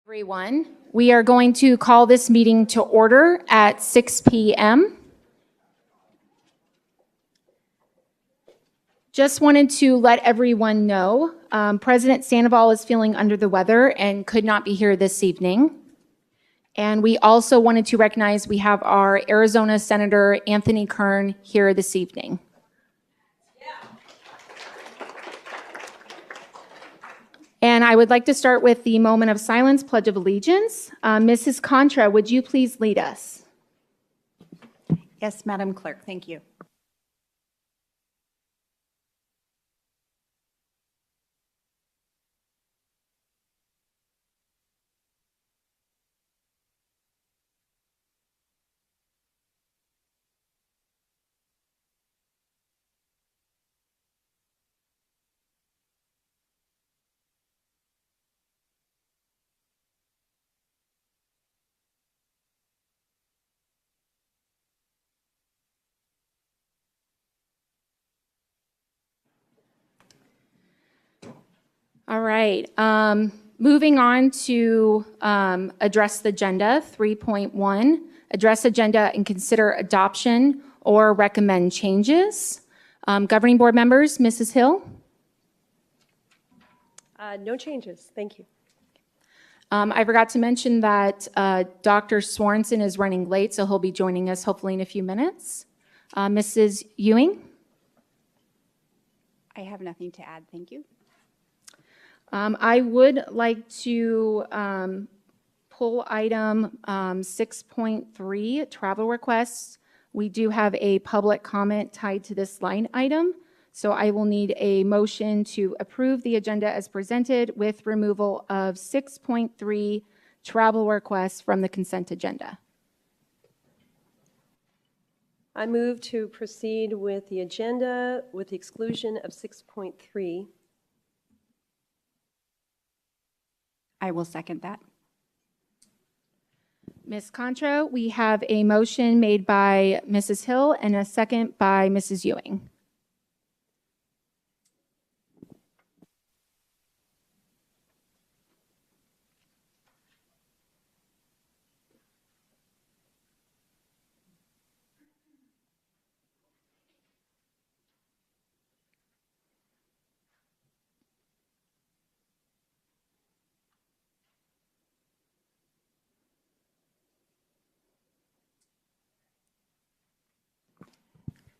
Everyone, we are going to call this meeting to order at 6 p.m. Just wanted to let everyone know President Sandoval is feeling under the weather and could not be here this evening. And we also wanted to recognize we have our Arizona Senator Anthony Kern here this evening. And I would like to start with the moment of silence, Pledge of Allegiance. Mrs. Contra, would you please lead us? Yes, Madam Clerk, thank you. All right. Moving on to address the agenda, 3.1, address agenda and consider adoption or recommend changes. Governing board members, Mrs. Hill? No changes, thank you. I forgot to mention that Dr. Swanson is running late, so he'll be joining us hopefully in a few minutes. Mrs. Ewing? I have nothing to add, thank you. I would like to pull item 6.3, travel requests. We do have a public comment tied to this line item, so I will need a motion to approve the agenda as presented with removal of 6.3 travel requests from the consent agenda. I move to proceed with the agenda with the exclusion of 6.3. I will second that. Ms. Contra, we have a motion made by Mrs. Hill and a second by Mrs. Ewing.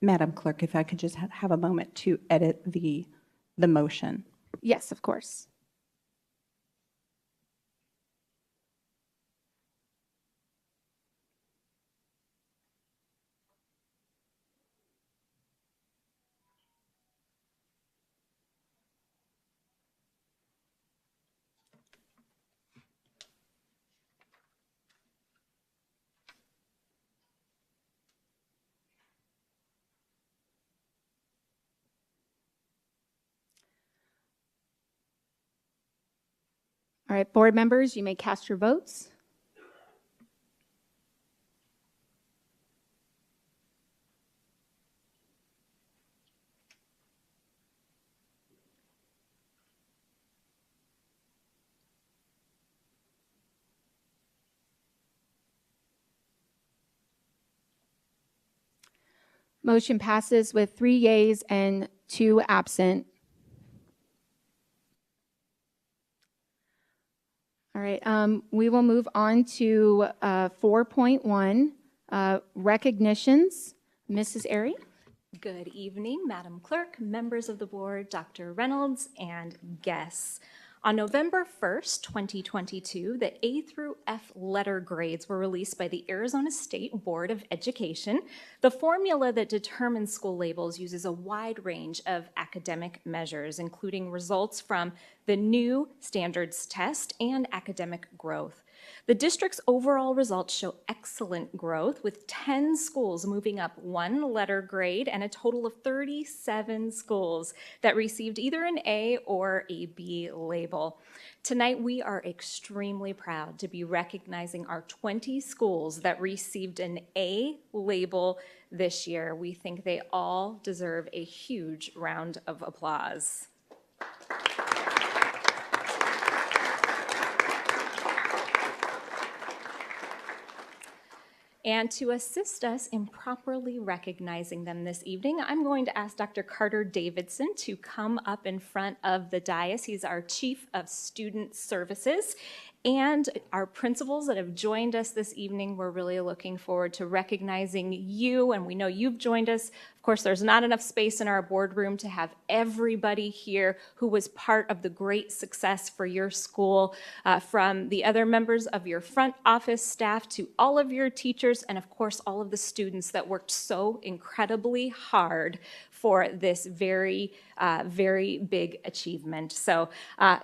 Madam Clerk, if I could just have a moment to edit the motion. Yes, of course. All right, board members, you may cast your votes. Motion passes with 3 yeas and 2 absent. All right, we will move on to 4.1, recognitions. Mrs. Airy? Good evening, Madam Clerk, members of the board, Dr. Reynolds, and guests. On November 1st, 2022, the A through F letter grades were released by the Arizona State Board of Education. The formula that determines school labels uses a wide range of academic measures, including results from the new standards test and academic growth. The district's overall results show excellent growth, with 10 schools moving up 1 letter grade and a total of 37 schools that received either an A or a B label. Tonight, we are extremely proud to be recognizing our 20 schools that received an A label this year. We think they all deserve a huge round of applause. And to assist us in properly recognizing them this evening, I'm going to ask Dr. Carter Davidson to come up in front of the dais. He's our Chief of Student Services. And our principals that have joined us this evening, we're really looking forward to recognizing you, and we know you've joined us. Of course, there's not enough space in our boardroom to have everybody here who was part of the great success for your school, from the other members of your front office staff to all of your teachers, and of course, all of the students that worked so incredibly hard for this very, very big achievement. So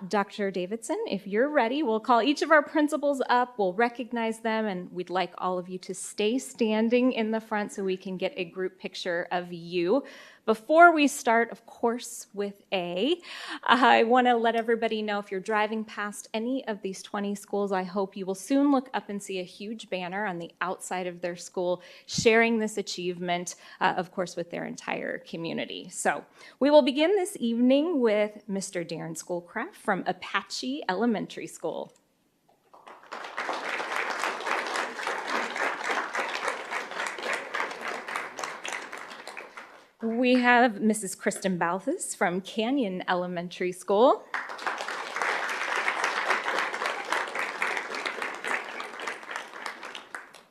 Dr. Davidson, if you're ready, we'll call each of our principals up, we'll recognize them, and we'd like all of you to stay standing in the front so we can get a group picture of you. Before we start, of course, with A, I want to let everybody know if you're driving past any of these 20 schools, I hope you will soon look up and see a huge banner on the outside of their school sharing this achievement, of course, with their entire community. So we will begin this evening with Mr. Darren Schoolcraft from Apache Elementary School. We have Mrs. Kristen Balthus from Canyon Elementary School.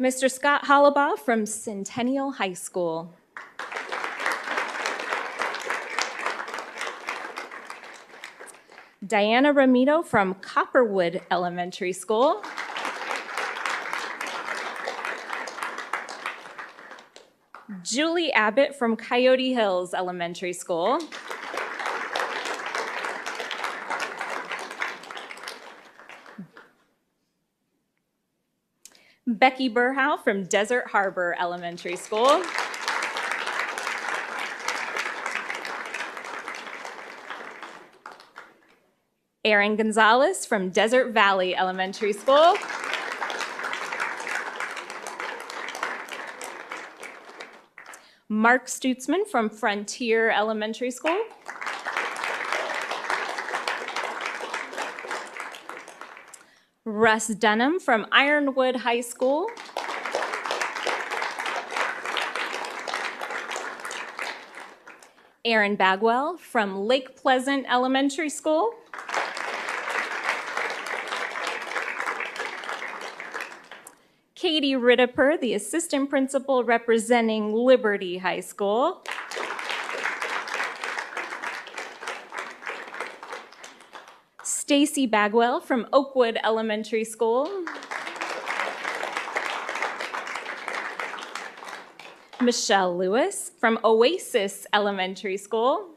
Mr. Scott Hollabaugh from Centennial High School. Diana Ramito from Copperwood Elementary School. Julie Abbott from Coyote Hills Elementary School. Becky Burhow from Desert Harbor Elementary School. Aaron Gonzalez from Desert Valley Elementary School. Mark Stutzman from Frontier Elementary School. Russ Dunham from Ironwood High School. Aaron Bagwell from Lake Pleasant Elementary School. Katie Riddiper, the assistant principal representing Liberty High School. Stacy Bagwell from Oakwood Elementary School. Michelle Lewis from Oasis Elementary School.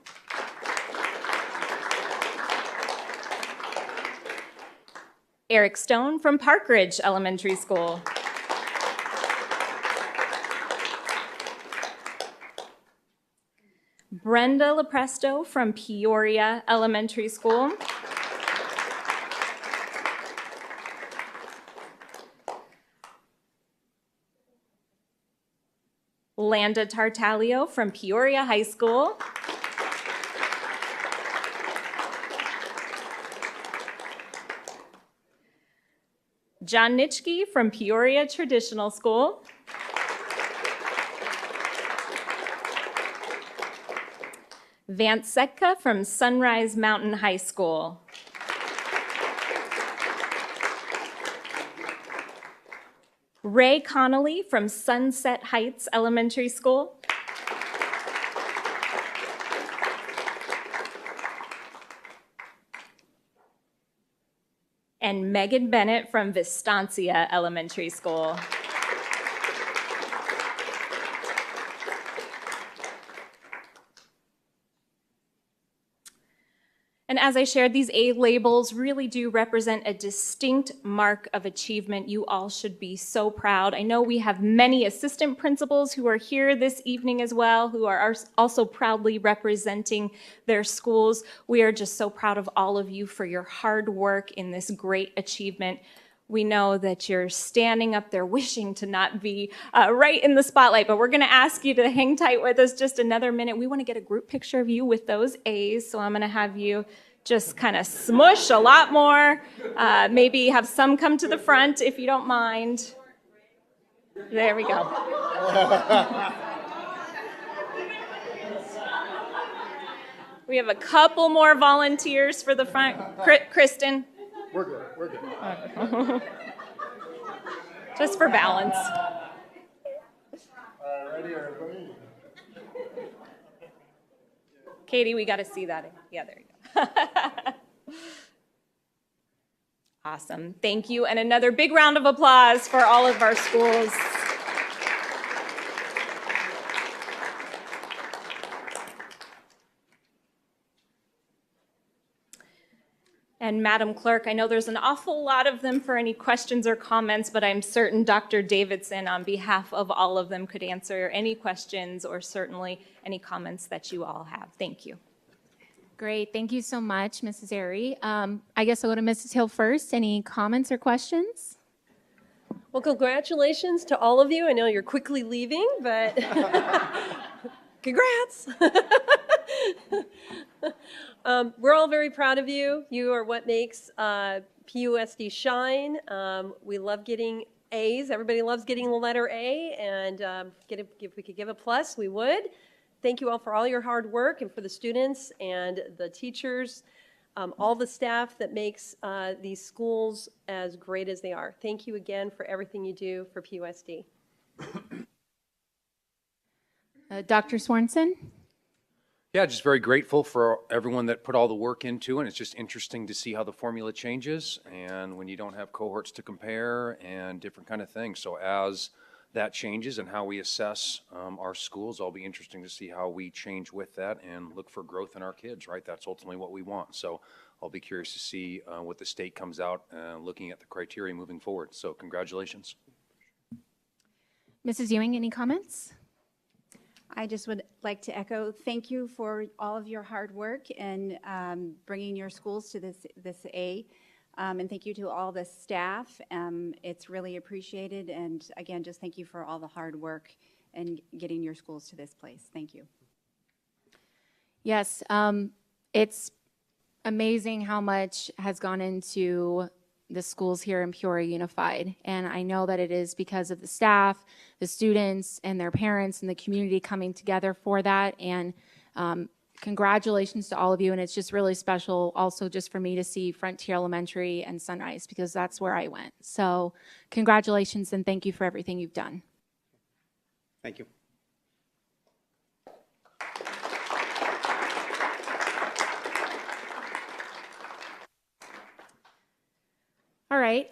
Eric Stone from Park Ridge Elementary School. Brenda Lepresto from Peoria Elementary School. Landa Tartaglio from Peoria High School. John Nitschke from Peoria Traditional School. Vance Setka from Sunrise Mountain High School. Ray Connolly from Sunset Heights Elementary School. And Megan Bennett from Vistancia Elementary School. And as I shared, these A labels really do represent a distinct mark of achievement. You all should be so proud. I know we have many assistant principals who are here this evening as well, who are also proudly representing their schools. We are just so proud of all of you for your hard work in this great achievement. We know that you're standing up there wishing to not be right in the spotlight, but we're going to ask you to hang tight with us just another minute. We want to get a group picture of you with those A's, so I'm going to have you just kind of smush a lot more. Maybe have some come to the front if you don't mind. There we go. We have a couple more volunteers for the front. Kristen. We're good. Just for balance. Ready, everybody? Katie, we got to see that. Yeah, there you go. Awesome. Thank you. And another big round of applause for all of our schools. And Madam Clerk, I know there's an awful lot of them for any questions or comments, but I'm certain Dr. Davidson, on behalf of all of them, could answer any questions or certainly any comments that you all have. Thank you. Great. Thank you so much, Mrs. Airy. I guess I'll go to Mrs. Hill first. Any comments or questions? Well, congratulations to all of you. I know you're quickly leaving, but congrats. We're all very proud of you. You are what makes PUSD shine. We love getting A's. Everybody loves getting the letter A, and if we could give a plus, we would. Thank you all for all your hard work, and for the students and the teachers, all the staff that makes these schools as great as they are. Thank you again for everything you do for PUSD. Dr. Swanson? Yeah, just very grateful for everyone that put all the work into it. It's just interesting to see how the formula changes and when you don't have cohorts to compare and different kind of things. So as that changes and how we assess our schools, it'll be interesting to see how we change with that and look for growth in our kids, right? That's ultimately what we want. So I'll be curious to see what the state comes out looking at the criteria moving forward. So congratulations. Mrs. Ewing, any comments? I just would like to echo thank you for all of your hard work and bringing your schools to this A. And thank you to all the staff. It's really appreciated. And again, just thank you for all the hard work and getting your schools to this place. Thank you. Yes, it's amazing how much has gone into the schools here in Peoria Unified. And I know that it is because of the staff, the students, and their parents, and the community coming together for that. And congratulations to all of you. And it's just really special also just for me to see Frontier Elementary and Sunrise, because that's where I went. So congratulations and thank you for everything you've done. Thank you. All right,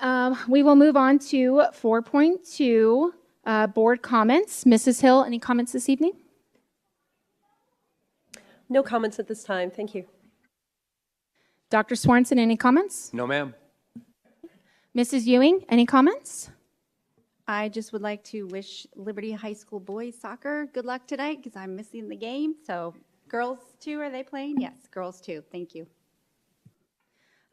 we will move on to 4.2, board comments. Mrs. Hill, any comments this evening? No comments at this time. Thank you. Dr. Swanson, any comments? No, ma'am. Mrs. Ewing, any comments? I just would like to wish Liberty High School boys soccer good luck tonight because I'm missing the game. So girls too, are they playing? Yes, girls too. Thank you.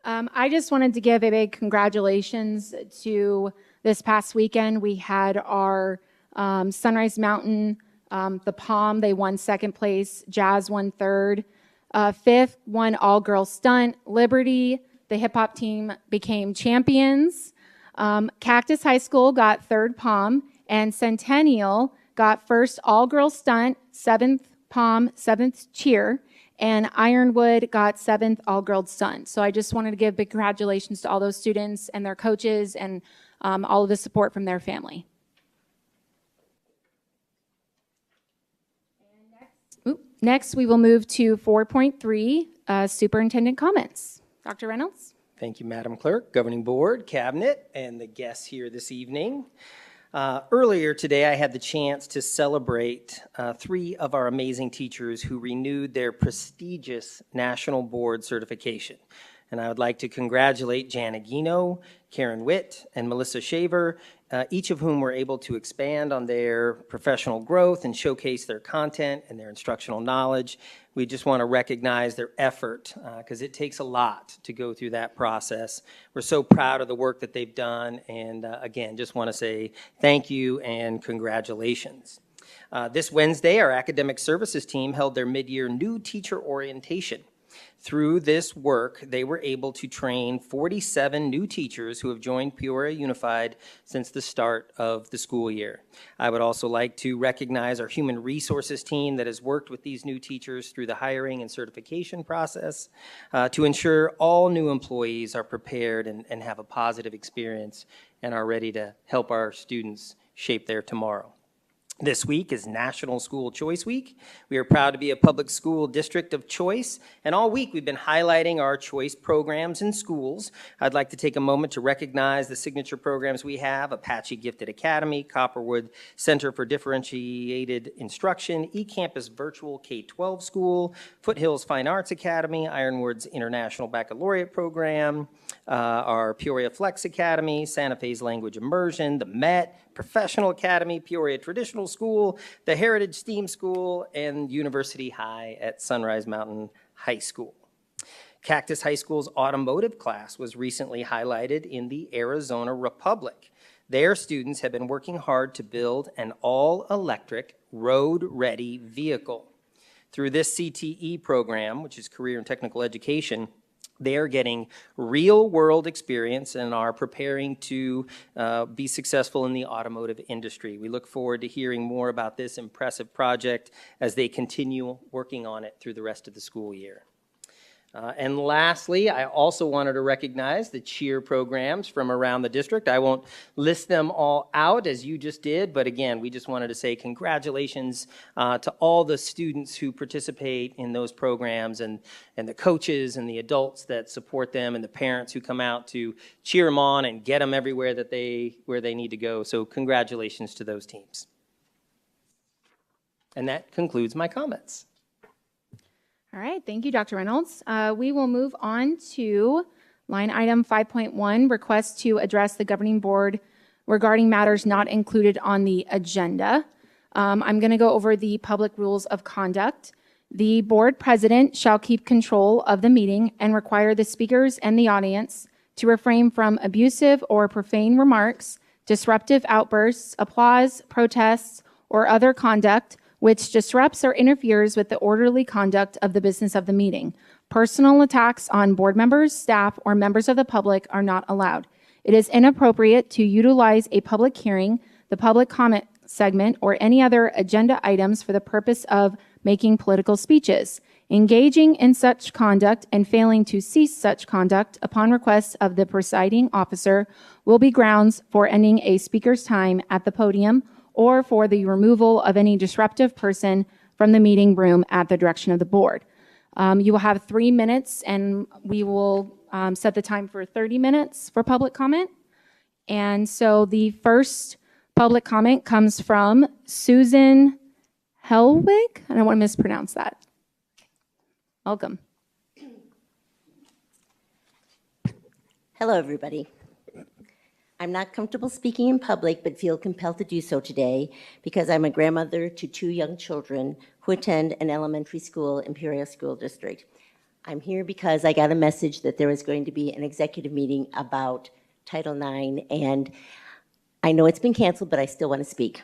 I just wanted to give a big congratulations to this past weekend. We had our Sunrise Mountain The Palm, they won second place. Jazz won third. Fifth won all-girls stunt. Liberty, the hip-hop team, became champions. Cactus High School got third Palm, and Centennial got first all-girls stunt, seventh Palm, seventh cheer, and Ironwood got seventh all-girls stunt. So I just wanted to give big congratulations to all those students and their coaches and all of the support from their family. Next, we will move to 4.3, superintendent comments. Dr. Reynolds? Thank you, Madam Clerk, Governing Board, Cabinet, and the guests here this evening. Earlier today, I had the chance to celebrate 3 of our amazing teachers who renewed their prestigious National Board certification. And I would like to congratulate Jan Aguino, Karen Witt, and Melissa Shaver, each of whom were able to expand on their professional growth and showcase their content and their instructional knowledge. We just want to recognize their effort because it takes a lot to go through that process. We're so proud of the work that they've done, and again, just want to say thank you and congratulations. This Wednesday, our academic services team held their mid-year new teacher orientation. Through this work, they were able to train 47 new teachers who have joined Peoria Unified since the start of the school year. I would also like to recognize our human resources team that has worked with these new teachers through the hiring and certification process to ensure all new employees are prepared and have a positive experience and are ready to help our students shape their tomorrow. This week is National School Choice Week. We are proud to be a public school district of choice, and all week we've been highlighting our choice programs in schools. I'd like to take a moment to recognize the signature programs we have: Apache Gifted Academy, Copperwood Center for Differentiated Instruction, eCampus Virtual K-12 School, Foothills Fine Arts Academy, Ironwood's International Baccalaureate Program, our Peoria Flex Academy, Santa Fe's Language Immersion, the Met, Professional Academy, Peoria Traditional School, the Heritage STEAM School, and University High at Sunrise Mountain High School. Cactus High School's automotive class was recently highlighted in the Arizona Republic. Their students have been working hard to build an all-electric, road-ready vehicle. Through this CTE program, which is Career and Technical Education, they are getting real-world experience and are preparing to be successful in the automotive industry. We look forward to hearing more about this impressive project as they continue working on it through the rest of the school year. And lastly, I also wanted to recognize the cheer programs from around the district. I won't list them all out as you just did, but again, we just wanted to say congratulations to all the students who participate in those programs and the coaches and the adults that support them and the parents who come out to cheer them on and get them everywhere where they need to go. So congratulations to those teams. And that concludes my comments. All right, thank you, Dr. Reynolds. We will move on to line item 5.1, request to address the governing board regarding matters not included on the agenda. I'm going to go over the public rules of conduct. The board president shall keep control of the meeting and require the speakers and the audience to refrain from abusive or profane remarks, disruptive outbursts, applause, protests, or other conduct which disrupts or interferes with the orderly conduct of the business of the meeting. Personal attacks on board members, staff, or members of the public are not allowed. It is inappropriate to utilize a public hearing, the public comment segment, or any other agenda items for the purpose of making political speeches. Engaging in such conduct and failing to cease such conduct upon request of the presiding officer will be grounds for ending a speaker's time at the podium or for the removal of any disruptive person from the meeting room at the direction of the board. You will have 3 minutes, and we will set the time for 30 minutes for public comment. And so the first public comment comes from Susan Helwig. I don't want to mispronounce that. Welcome. Hello, everybody. I'm not comfortable speaking in public, but feel compelled to do so today because I'm a grandmother to 2 young children who attend an elementary school in Peoria School District. I'm here because I got a message that there was going to be an executive meeting about Title IX, and I know it's been canceled, but I still want to speak.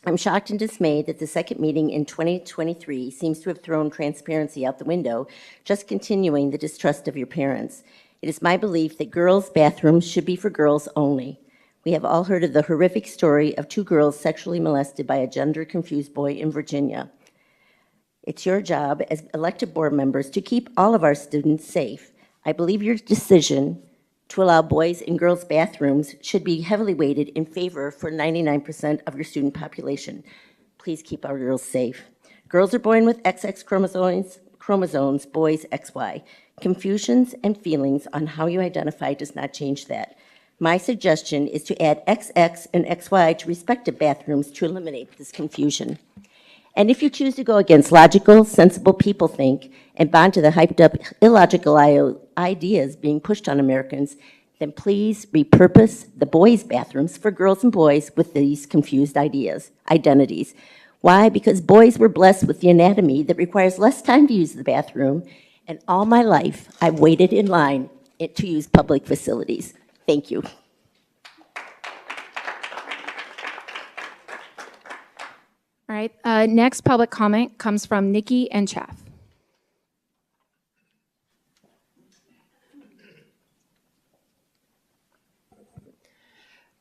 I'm shocked and dismayed that the second meeting in 2023 seems to have thrown transparency out the window, just continuing the distrust of your parents. It is my belief that girls' bathrooms should be for girls only. We have all heard of the horrific story of 2 girls sexually molested by a gender-confused boy in Virginia. It's your job as elected board members to keep all of our students safe. I believe your decision to allow boys and girls' bathrooms should be heavily weighted in favor for 99% of your student population. Please keep our girls safe. Girls are born with XX chromosomes, boys XY. Confusions and feelings on how you identify does not change that. My suggestion is to add XX and XY to respective bathrooms to eliminate this confusion. And if you choose to go against logical, sensible people think and bond to the hyped up, illogical ideas being pushed on Americans, then please repurpose the boys' bathrooms for girls and boys with these confused identities. Why? Because boys were blessed with the anatomy that requires less time to use the bathroom, and all my life I've waited in line to use public facilities. Thank you. All right, next public comment comes from Nikki Enchaff.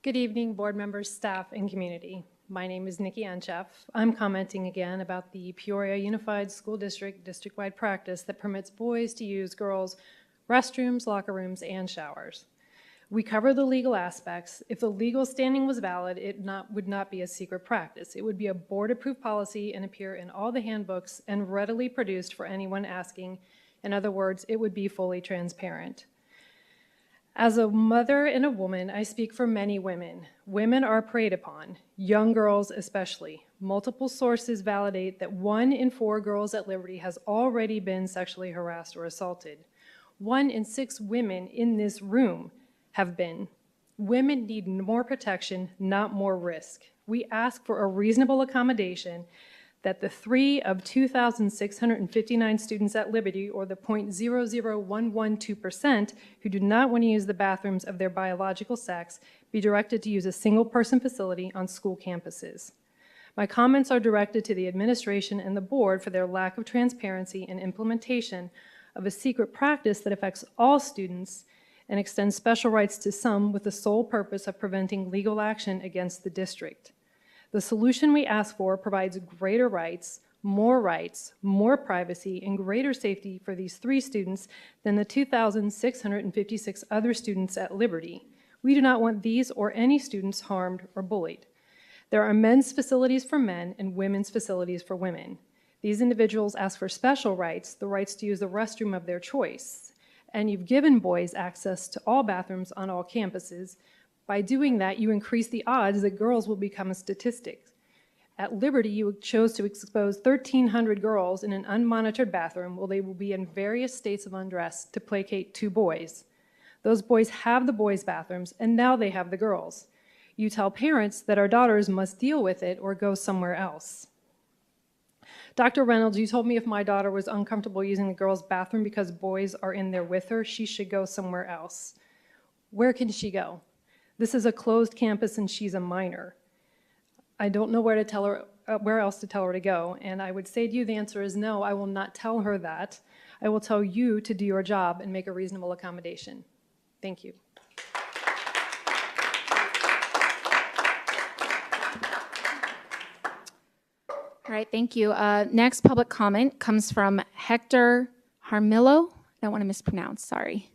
Good evening, board members, staff, and community. My name is Nikki Enchaff. I'm commenting again about the Peoria Unified School District district-wide practice that permits boys to use girls' restrooms, locker rooms, and showers. We cover the legal aspects. If the legal standing was valid, it would not be a secret practice. It would be a board-approved policy and appear in all the handbooks and readily produced for anyone asking. In other words, it would be fully transparent. As a mother and a woman, I speak for many women. Women are preyed upon, young girls especially. Multiple sources validate that 1 in 4 girls at Liberty has already been sexually harassed or assaulted. 1 in 6 women in this room have been. Women need more protection, not more risk. We ask for a reasonable accommodation that the 3 of 2,659 students at Liberty, or the 0.00112%, who do not want to use the bathrooms of their biological sex, be directed to use a single-person facility on school campuses. My comments are directed to the administration and the board for their lack of transparency and implementation of a secret practice that affects all students and extends special rights to some with the sole purpose of preventing legal action against the district. The solution we ask for provides greater rights, more privacy, and greater safety for these 3 students than the 2,656 other students at Liberty. We do not want these or any students harmed or bullied. There are men's facilities for men and women's facilities for women. These individuals ask for special rights, the rights to use the restroom of their choice. And you've given boys access to all bathrooms on all campuses. By doing that, you increase the odds that girls will become a statistic. At Liberty, you chose to expose 1,300 girls in an unmonitored bathroom while they will be in various states of undress to placate 2 boys. Those boys have the boys' bathrooms, and now they have the girls. You tell parents that our daughters must deal with it or go somewhere else. Dr. Reynolds, you told me if my daughter was uncomfortable using the girls' bathroom because boys are in there with her, she should go somewhere else. Where can she go? This is a closed campus and she's a minor. I don't know where else to tell her to go, and I would say to you the answer is no, I will not tell her that. I will tell you to do your job and make a reasonable accommodation. Thank you. All right, thank you. Next public comment comes from Hector Harmillo. I don't want to mispronounce, sorry.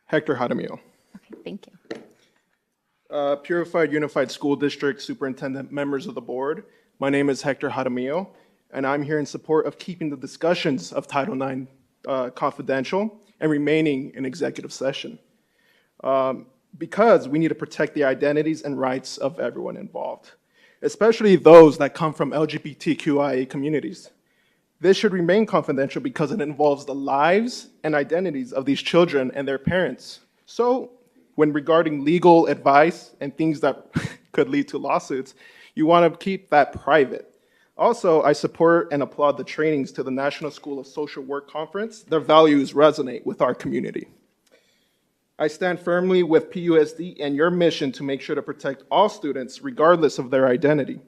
Hector Jaramillo. Okay, thank you. Purified Unified School District Superintendent, members of the board. My name is Hector Jaramillo, and I'm here in support of keeping the discussions of Title IX confidential and remaining in executive session. Because we need to protect the identities and rights of everyone involved, especially those that come from LGBTQIA communities. This should remain confidential because it involves the lives and identities of these children and their parents. So when regarding legal advice and things that could lead to lawsuits, you want to keep that private. Also, I support and applaud the trainings to the National School of Social Work Conference. Their values resonate with our community. I stand firmly with PUSD and your mission to make sure to protect all students regardless of their identity.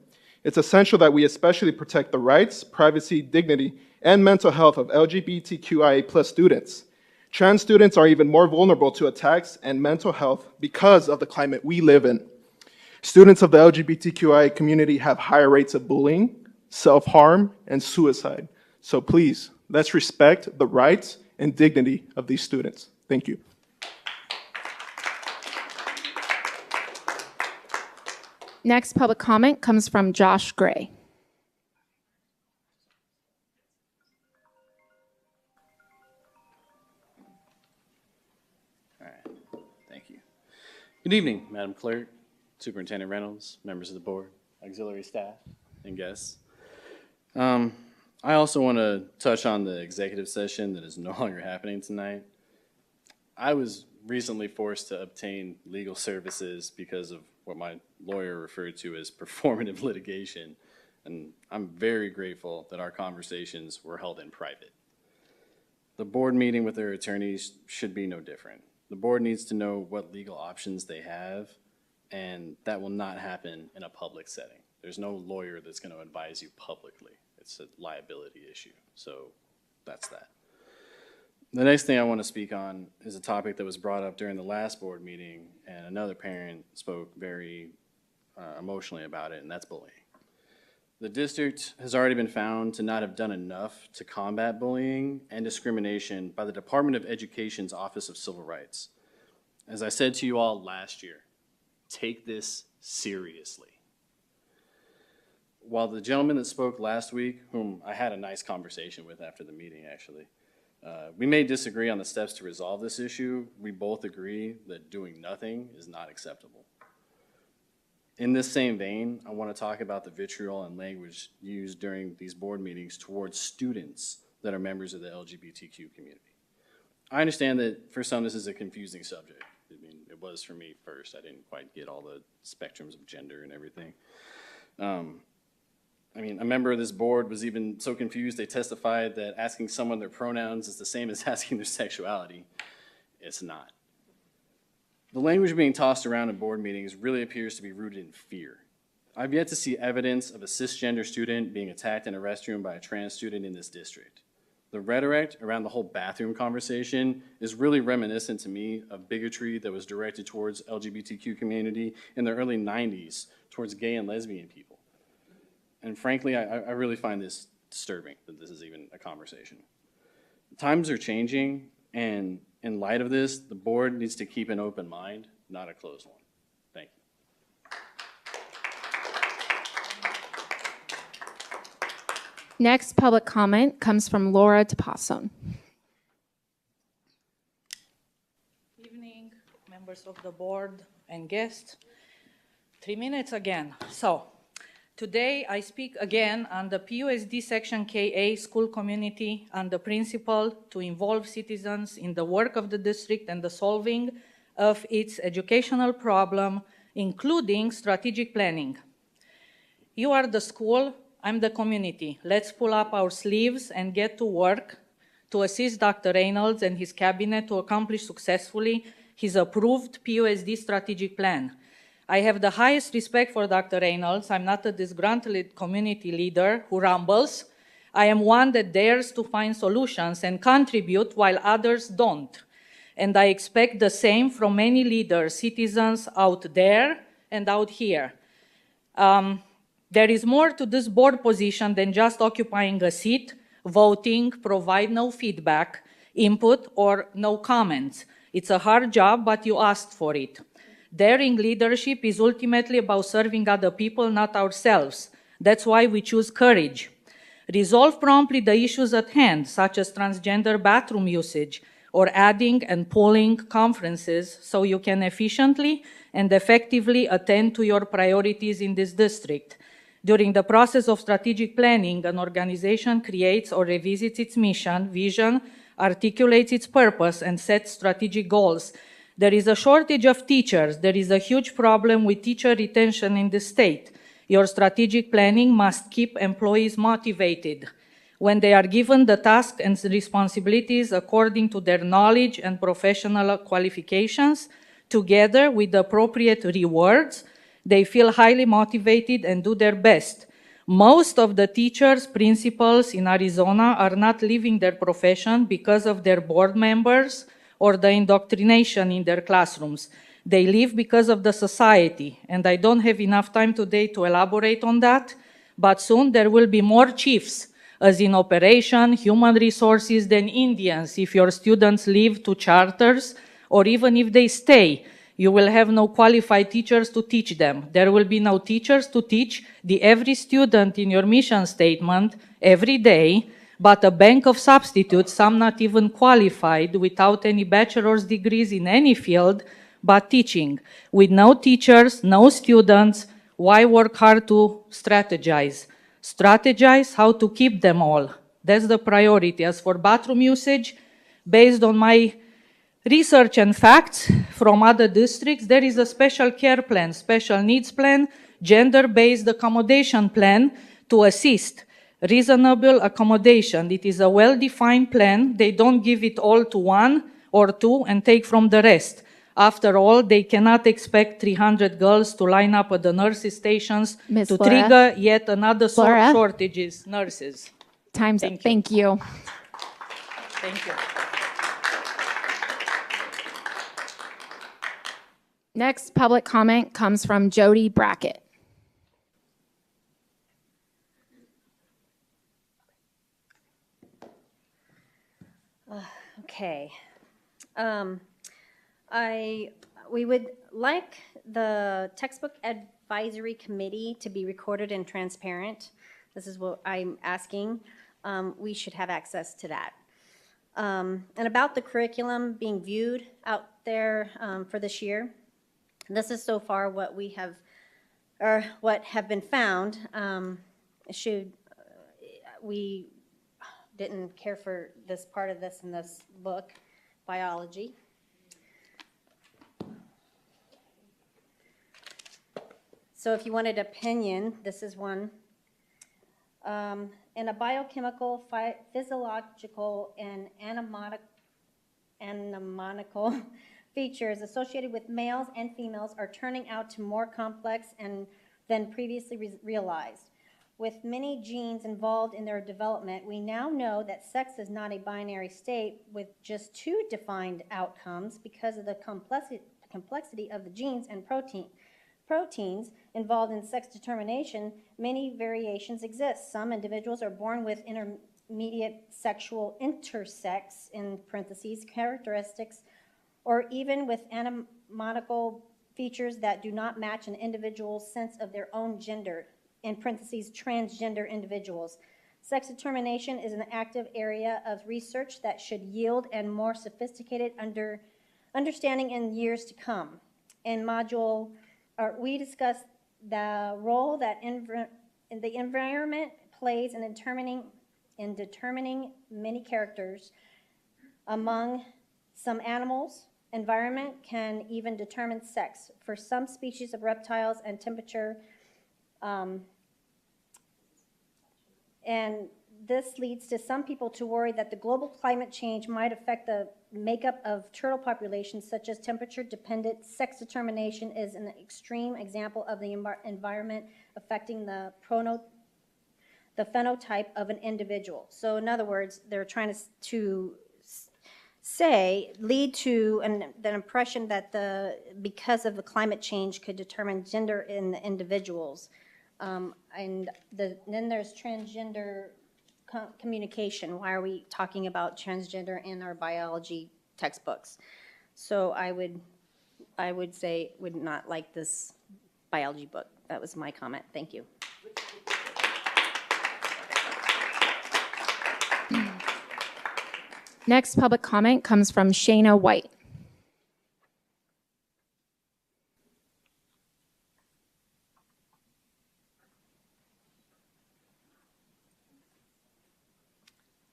It's essential that we especially protect the rights, privacy, dignity, and mental health of LGBTQIA+ students. Trans students are even more vulnerable to attacks and mental health because of the climate we live in. Students of the LGBTQIA community have higher rates of bullying, self-harm, and suicide. So please, let's respect the rights and dignity of these students. Thank you. Next public comment comes from Josh Gray. All right, thank you. Good evening, Madam Clerk, Superintendent Reynolds, members of the board, auxiliary staff, and guests. I also want to touch on the executive session that is no longer happening tonight. I was recently forced to obtain legal services because of what my lawyer referred to as performative litigation, and I'm very grateful that our conversations were held in private. The board meeting with their attorneys should be no different. The board needs to know what legal options they have, and that will not happen in a public setting. There's no lawyer that's going to advise you publicly. It's a liability issue, so that's that. The next thing I want to speak on is a topic that was brought up during the last board meeting, and another parent spoke very emotionally about it, and that's bullying. The district has already been found to not have done enough to combat bullying and discrimination by the Department of Education's Office of Civil Rights. As I said to you all last year, take this seriously. While the gentleman that spoke last week, whom I had a nice conversation with after the meeting actually, we may disagree on the steps to resolve this issue. We both agree that doing nothing is not acceptable. In this same vein, I want to talk about the vitriol and language used during these board meetings towards students that are members of the LGBTQ community. I understand that for some this is a confusing subject. I mean, it was for me first. I didn't quite get all the spectrums of gender and everything. I mean, a member of this board was even so confused they testified that asking someone their pronouns is the same as asking their sexuality. It's not. The language being tossed around in board meetings really appears to be rooted in fear. I've yet to see evidence of a cisgender student being attacked in a restroom by a trans student in this district. The rhetoric around the whole bathroom conversation is really reminiscent to me of bigotry that was directed towards LGBTQ community in the early 90s towards gay and lesbian people. And frankly, I really find this disturbing that this is even a conversation. Times are changing, and in light of this, the board needs to keep an open mind, not a closed one. Thank you. Next public comment comes from Laura DePasson. Evening, members of the board and guests. 3 minutes again. So, today I speak again on the PUSD Section KA school community and the principle to involve citizens in the work of the district and the solving of its educational problem, including strategic planning. You are the school, I'm the community. Let's pull up our sleeves and get to work to assist Dr. Reynolds and his cabinet to accomplish successfully his approved PUSD strategic plan. I have the highest respect for Dr. Reynolds. I'm not a disgruntled community leader who rumbles. I am one that dares to find solutions and contribute while others don't. And I expect the same from many leaders, citizens out there and out here. There is more to this board position than just occupying a seat, voting, provide no feedback, input, or no comments. It's a hard job, but you asked for it. Daring leadership is ultimately about serving other people, not ourselves. That's why we choose courage. Resolve promptly the issues at hand, such as transgender bathroom usage, or adding and pulling conferences so you can efficiently and effectively attend to your priorities in this district. During the process of strategic planning, an organization creates or revisits its mission, vision, articulates its purpose, and sets strategic goals. There is a shortage of teachers. There is a huge problem with teacher retention in the state. Your strategic planning must keep employees motivated. when they are given the tasks and responsibilities according to their knowledge and professional qualifications, together with the appropriate rewards, they feel highly motivated and do their best. Most of the teachers, principals in Arizona are not leaving their profession because of their board members or the indoctrination in their classrooms. They leave because of the society, and I don't have enough time today to elaborate on that, but soon there will be more chiefs, as in operation, human resources, than Indians if your students leave to charters, or even if they stay. You will have no qualified teachers to teach them. There will be no teachers to teach every student in your mission statement every day, but a bank of substitutes, some not even qualified, without any bachelor's degrees in any field, but teaching. With no teachers, no students, why work hard to strategize? Strategize how to keep them all. That's the priority. As for bathroom usage, based on my research and facts from other districts, there is a special care plan, special needs plan, gender-based accommodation plan to assist reasonable accommodation. It is a well-defined plan. They don't give it all to one or two and take from the rest. After all, they cannot expect 300 girls to line up at the nurses' stations Miss to Laura? trigger yet another Laura? shortages, nurses. Time's up. Thank you. Thank you. Thank you. Next public comment comes from Jody Brackett. Okay. We would like the textbook advisory committee to be recorded and transparent. This is what I'm asking. We should have access to that. And about the curriculum being viewed out there for this year, this is so far what we have, or what have been found. We didn't care for this part of this in this book, biology. So if you wanted opinion, this is one. In a biochemical, physiological, and anatomical features associated with males and females are turning out to more complex than previously realized. With many genes involved in their development, we now know that sex is not a binary state with just two defined outcomes because of the complexity of the genes and proteins involved in sex determination. Many variations exist. Some individuals are born with intermediate sexual intersex, in parentheses, characteristics, or even with anatomical features that do not match an individual's sense of their own gender, in parentheses, transgender individuals. Sex determination is an active area of research that should yield a more sophisticated understanding in years to come. In module, we discussed the role that the environment plays in determining many characters. Among some animals, environment can even determine sex. For some species of reptiles and temperature, and this leads to some people to worry that the global climate change might affect the makeup of turtle populations, such as temperature-dependent sex determination is an extreme example of the environment affecting the phenotype of an individual. So in other words, they're trying to lead to the impression that because of the climate change could determine gender in the individuals. Then there's transgender communication. Why are we talking about transgender in our biology textbooks? So I would say would not like this biology book. That was my comment. Thank you. Next public comment comes from Shayna White.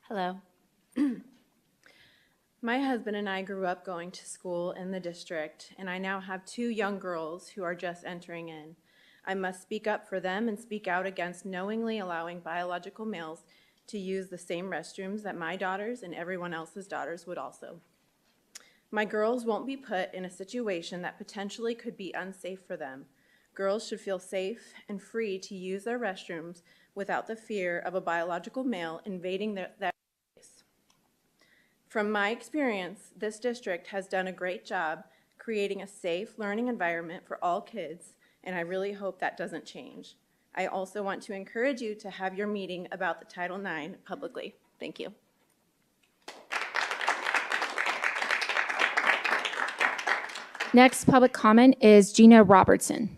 Hello. My husband and I grew up going to school in the district, and I now have 2 young girls who are just entering in. I must speak up for them and speak out against knowingly allowing biological males to use the same restrooms that my daughters and everyone else's daughters would also. My girls won't be put in a situation that potentially could be unsafe for them. Girls should feel safe and free to use their restrooms without the fear of a biological male invading their space. From my experience, this district has done a great job creating a safe learning environment for all kids, and I really hope that doesn't change. I also want to encourage you to have your meeting about the Title IX publicly. Thank you. Next public comment is Gina Robertson.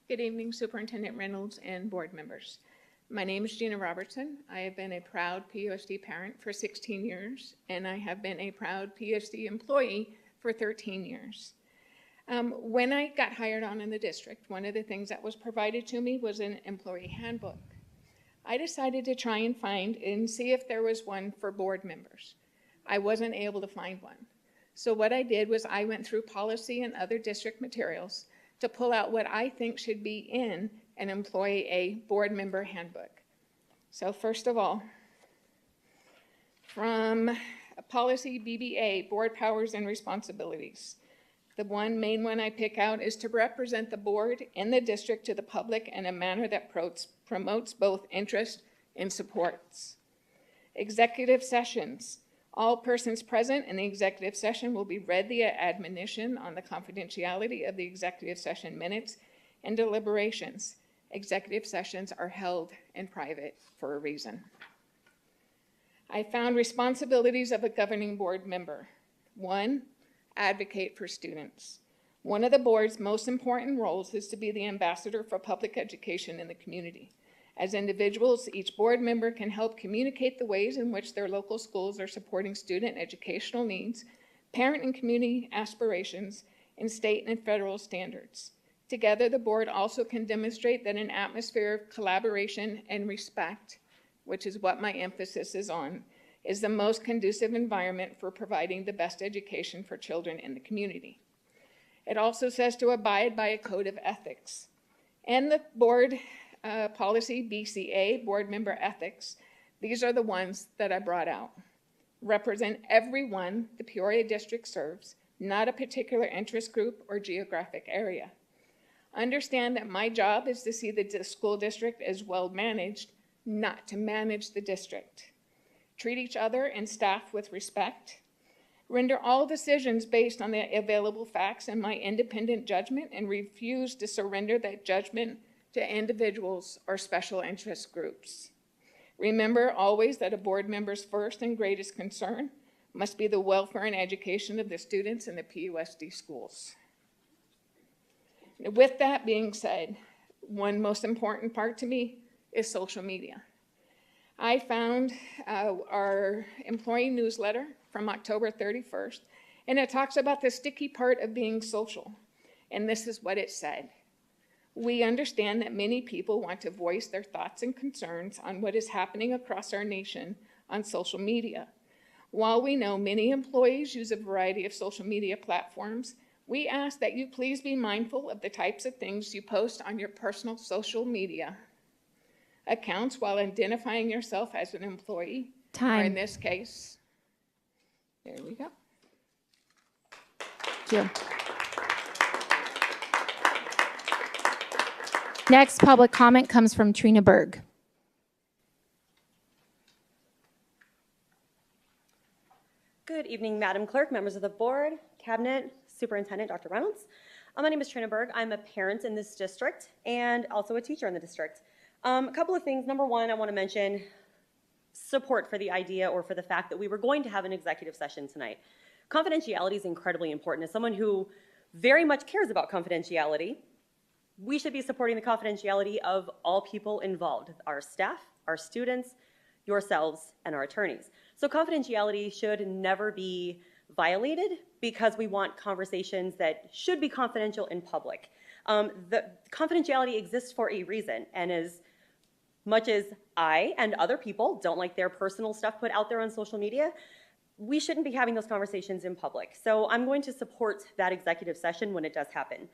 Good evening, Superintendent Reynolds and board members. My name is Gina Robertson. I have been a proud PUSD parent for 16 years, and I have been a proud PUSD employee for 13 years. When I got hired on in the district, one of the things that was provided to me was an employee handbook. I decided to try and find and see if there was one for board members. I wasn't able to find one. So what I did was I went through policy and other district materials to pull out what I think should be in an employee board member handbook. So first of all, from policy BBA, board powers and responsibilities. The main one I pick out is to represent the board and the district to the public in a manner that promotes both interest and supports. Executive sessions. All persons present in the executive session will be read the admonition on the confidentiality of the executive session minutes and deliberations. Executive sessions are held in private for a reason. I found responsibilities of a governing board member. 1, advocate for students. One of the board's most important roles is to be the ambassador for public education in the community. As individuals, each board member can help communicate the ways in which their local schools are supporting student educational needs, parent and community aspirations, and state and federal standards. Together, the board also can demonstrate that an atmosphere of collaboration and respect, which is what my emphasis is on, is the most conducive environment for providing the best education for children in the community. It also says to abide by a code of ethics. And the board policy BCA, board member ethics, these are the ones that I brought out. Represent everyone the Peoria district serves, not a particular interest group or geographic area. Understand that my job is to see the school district as well managed, not to manage the district. Treat each other and staff with respect. Render all decisions based on the available facts and my independent judgment, and refuse to surrender that judgment to individuals or special interest groups. Remember always that a board member's first and greatest concern must be the welfare and education of the students in the PUSD schools. With that being said, one most important part to me is social media. I found our employee newsletter from October 31st, and it talks about the sticky part of being social. And this is what it said. We understand that many people want to voice their thoughts and concerns on what is happening across our nation on social media. While we know many employees use a variety of social media platforms, we ask that you please be mindful of the types of things you post on your personal social media accounts while identifying yourself as an employee. Time. Or in this case, there we go. Thank you. Next public comment comes from Trina Berg. Good evening, Madam Clerk, members of the board, cabinet, Superintendent Dr. Reynolds. My name is Trina Berg. I'm a parent in this district and also a teacher in the district. A couple of things. Number one, I want to mention support for the idea or for the fact that we were going to have an executive session tonight. Confidentiality is incredibly important. As someone who very much cares about confidentiality, we should be supporting the confidentiality of all people involved, our staff, our students, yourselves, and our attorneys. So confidentiality should never be violated because we want conversations that should be confidential in public. The confidentiality exists for a reason, and as much as I and other people don't like their personal stuff put out there on social media, we shouldn't be having those conversations in public. So I'm going to support that executive session when it does happen.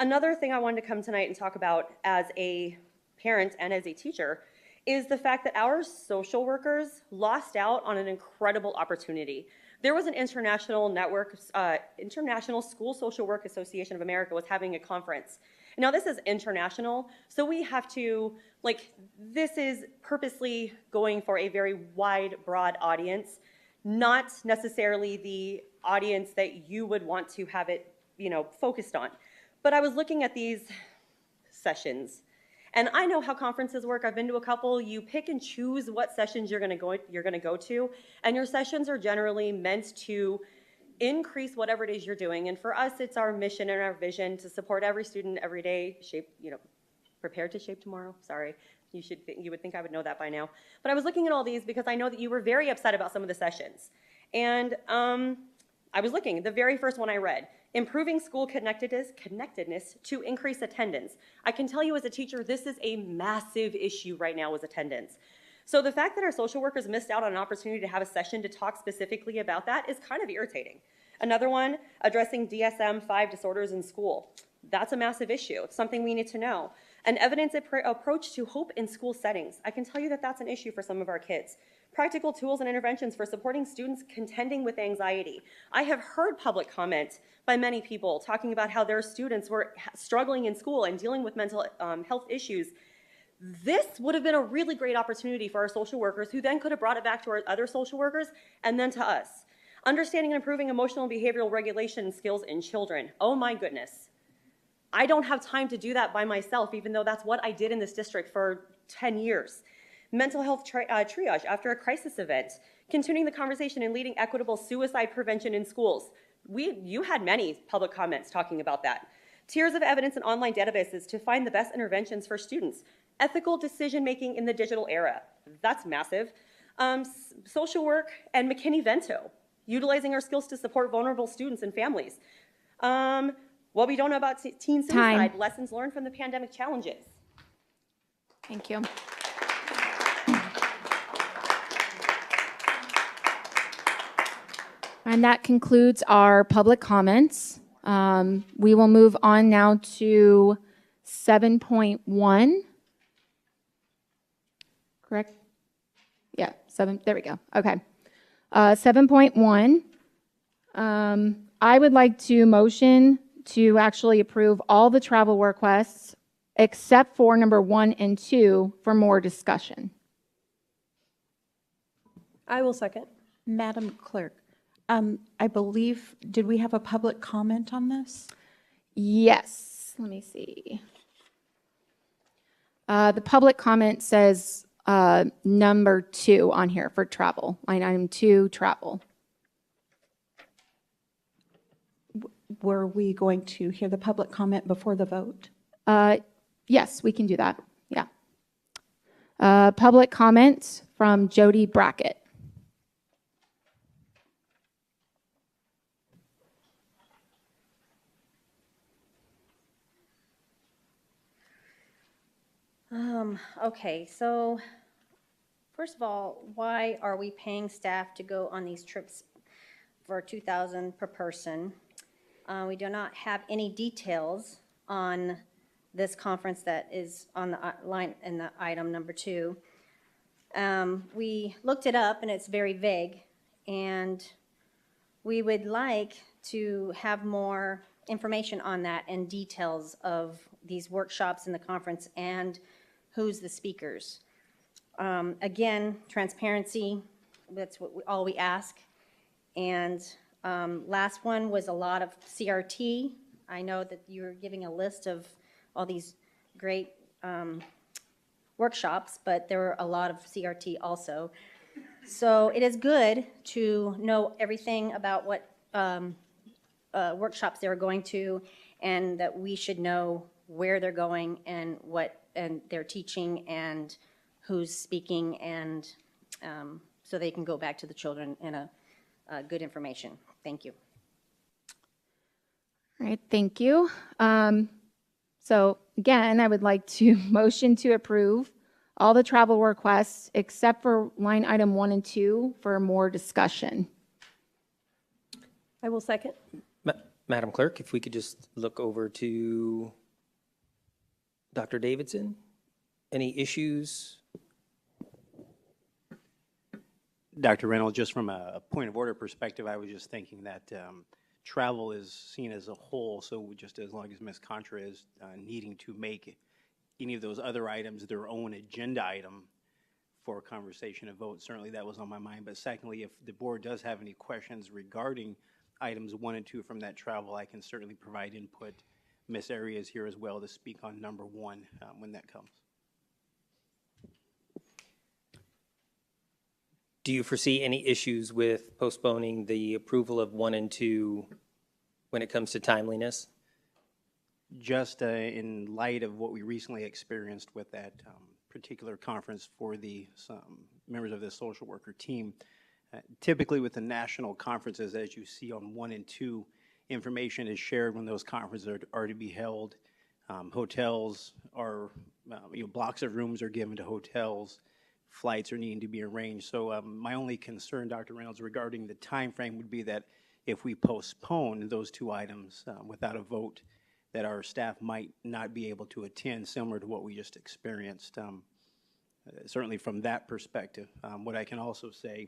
Another thing I wanted to come tonight and talk about as a parent and as a teacher is the fact that our social workers lost out on an incredible opportunity. There was an international network, International School Social Work Association of America was having a conference. Now this is international, so we have to, this is purposely going for a very wide, broad audience, not necessarily the audience that you would want to have it, focused on. But I was looking at these sessions, and I know how conferences work. I've been to a couple. You pick and choose what sessions you're going to go to, and your sessions are generally meant to increase whatever it is you're doing. And for us, it's our mission and our vision to support every student every day, prepared to shape tomorrow. Sorry, you would think I would know that by now. But I was looking at all these because I know that you were very upset about some of the sessions, and I was looking. The very first one I read. Improving school connectedness to increase attendance. I can tell you as a teacher, this is a massive issue right now with attendance. So the fact that our social workers missed out on an opportunity to have a session to talk specifically about that is kind of irritating. Another one, addressing DSM-5 disorders in school. That's a massive issue. It's something we need to know. An evidence approach to hope in school settings. I can tell you that that's an issue for some of our kids. Practical tools and interventions for supporting students contending with anxiety. I have heard public comment by many people talking about how their students were struggling in school and dealing with mental health issues. This would have been a really great opportunity for our social workers, who then could have brought it back to our other social workers and then to us. Understanding and improving emotional and behavioral regulation skills in children. Oh my goodness. I don't have time to do that by myself, even though that's what I did in this district for 10 years. Mental health triage after a crisis event, continuing the conversation and leading equitable suicide prevention in schools. You had many public comments talking about that. Tiers of evidence and online databases to find the best interventions for students. Ethical decision-making in the digital era. That's massive. Social work and McKinney-Vento, utilizing our skills to support vulnerable students and families. What we don't know about teen suicide, lessons learned from the pandemic challenges. Thank you. And that concludes our public comments. We will move on now to 7.1. Correct? Yeah, there we go. Okay. 7.1. I would like to motion to actually approve all the travel requests except for number 1 and 2 for more discussion. I will second. Madam Clerk, I believe, did we have a public comment on this? Yes. Let me see. The public comment says number 2 on here for travel, line item 2, travel. Were we going to hear the public comment before the vote? Yes, we can do that. Yeah. Public comment from Jody Brackett. Okay, so first of all, why are we paying staff to go on these trips for $2,000 per person? We do not have any details on this conference that is on the line in the item number 2. We looked it up and it's very vague, and we would like to have more information on that and details of these workshops in the conference and who's the speakers. Again, transparency, that's all we ask. And last one was a lot of CRT. I know that you're giving a list of all these great workshops, but there were a lot of CRT also. So it is good to know everything about what workshops they're going to, and that we should know where they're going and what they're teaching and who's speaking, and so they can go back to the children in a good information. Thank you. All right, thank you. So again, I would like to motion to approve all the travel requests except for line item 1 and 2 for more discussion. I will second. Madam Clerk, if we could just look over to Dr. Davidson. Any issues? Dr. Reynolds, just from a point of order perspective, I was just thinking that travel is seen as a whole, so just as long as Ms. Contra is needing to make any of those other items their own agenda item for conversation and vote, certainly that was on my mind. But secondly, if the board does have any questions regarding items 1 and 2 from that travel, I can certainly provide input. Ms. Area is here as well to speak on number 1 when that comes. Do you foresee any issues with postponing the approval of 1 and 2 when it comes to timeliness? Just in light of what we recently experienced with that particular conference for the members of the social worker team, typically with the national conferences, as you see on 1 and 2, information is shared when those conferences are to be held. Hotels are, blocks of rooms are given to hotels. Flights are needing to be arranged. So my only concern, Dr. Reynolds, regarding the time frame would be that if we postpone those 2 items without a vote, that our staff might not be able to attend, similar to what we just experienced. Certainly from that perspective. What I can also say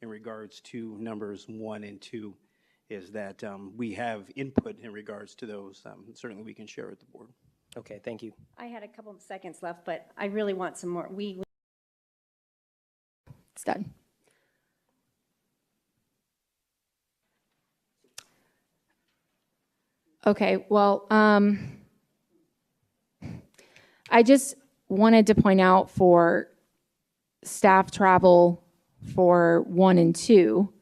in regards to numbers 1 and 2 is that we have input in regards to those. Certainly we can share with the board. Okay, thank you. I had a couple of seconds left, but I really want some more. It's done. Okay, well, I just wanted to point out for staff travel for 1 and 2,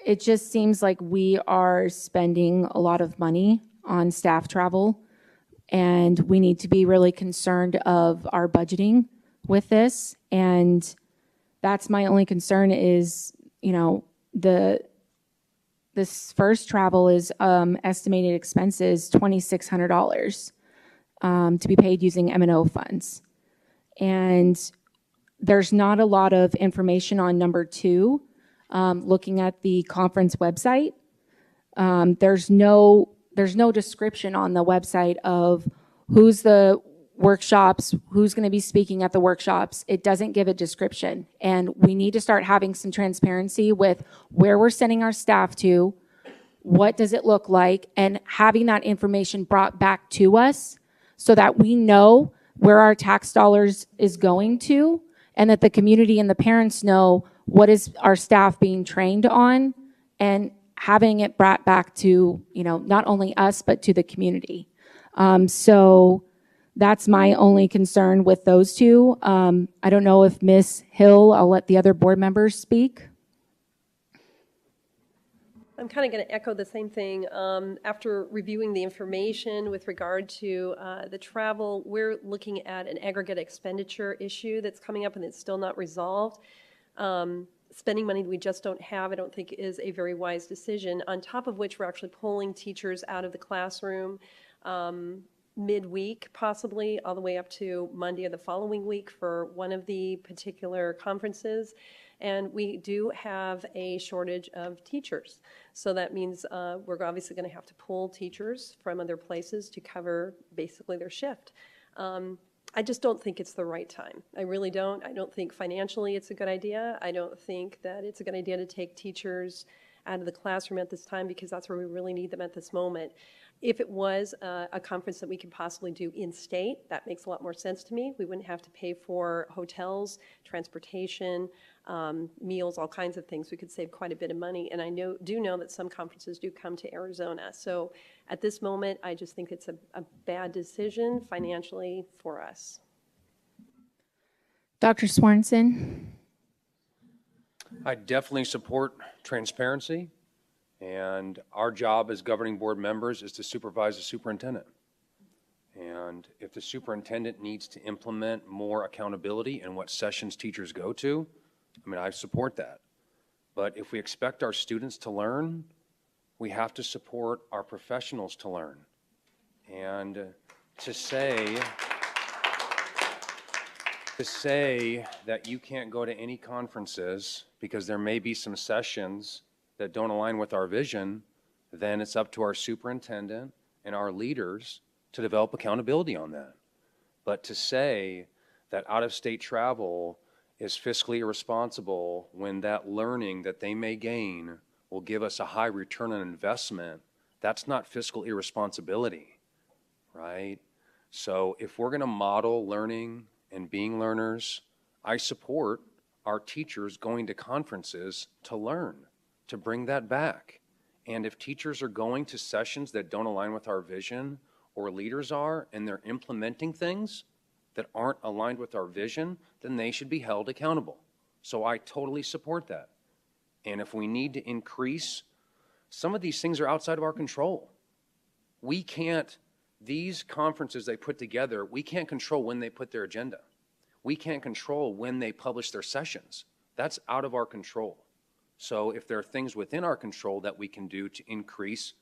it just seems like we are spending a lot of money on staff travel, and we need to be really concerned of our budgeting with this. And that's my only concern is, this first travel is estimated expenses $2,600 to be paid using M&O funds. And there's not a lot of information on number 2. Looking at the conference website, there's no description on the website of who's the workshops, who's going to be speaking at the workshops. It doesn't give a description. And we need to start having some transparency with where we're sending our staff to, what does it look like, and having that information brought back to us so that we know where our tax dollars is going to, and that the community and the parents know what is our staff being trained on, and having it brought back to, not only us, but to the community. So that's my only concern with those 2. I don't know if Ms. Hill, I'll let the other board members speak. I'm kind of going to echo the same thing. After reviewing the information with regard to the travel, we're looking at an aggregate expenditure issue that's coming up and it's still not resolved. Spending money we just don't have, I don't think is a very wise decision, on top of which we're actually pulling teachers out of the classroom midweek, possibly all the way up to Monday of the following week for one of the particular conferences. And we do have a shortage of teachers. So that means we're obviously going to have to pull teachers from other places to cover basically their shift. I just don't think it's the right time. I really don't. I don't think financially it's a good idea. I don't think that it's a good idea to take teachers out of the classroom at this time, because that's where we really need them at this moment. If it was a conference that we could possibly do in-state, that makes a lot more sense to me. We wouldn't have to pay for hotels, transportation, meals, all kinds of things. We could save quite a bit of money. And I do know that some conferences do come to Arizona. So at this moment, I just think it's a bad decision financially for us. Dr. Swanson? I definitely support transparency. And our job as governing board members is to supervise the superintendent. And if the superintendent needs to implement more accountability in what sessions teachers go to, I support that. But if we expect our students to learn, we have to support our professionals to learn. And to say that you can't go to any conferences because there may be some sessions that don't align with our vision, then it's up to our superintendent and our leaders to develop accountability on that. But to say that out-of-state travel is fiscally irresponsible when that learning that they may gain will give us a high return on investment, that's not fiscal irresponsibility, right? So if we're going to model learning and being learners, I support our teachers going to conferences to learn, to bring that back. And if teachers are going to sessions that don't align with our vision, or leaders are, and they're implementing things that aren't aligned with our vision, then they should be held accountable. So I totally support that. And if we need to increase, some of these things are outside of our control. We can't, these conferences they put together, we can't control when they put their agenda. We can't control when they publish their sessions. That's out of our control. So if there are things within our control that we can do to increase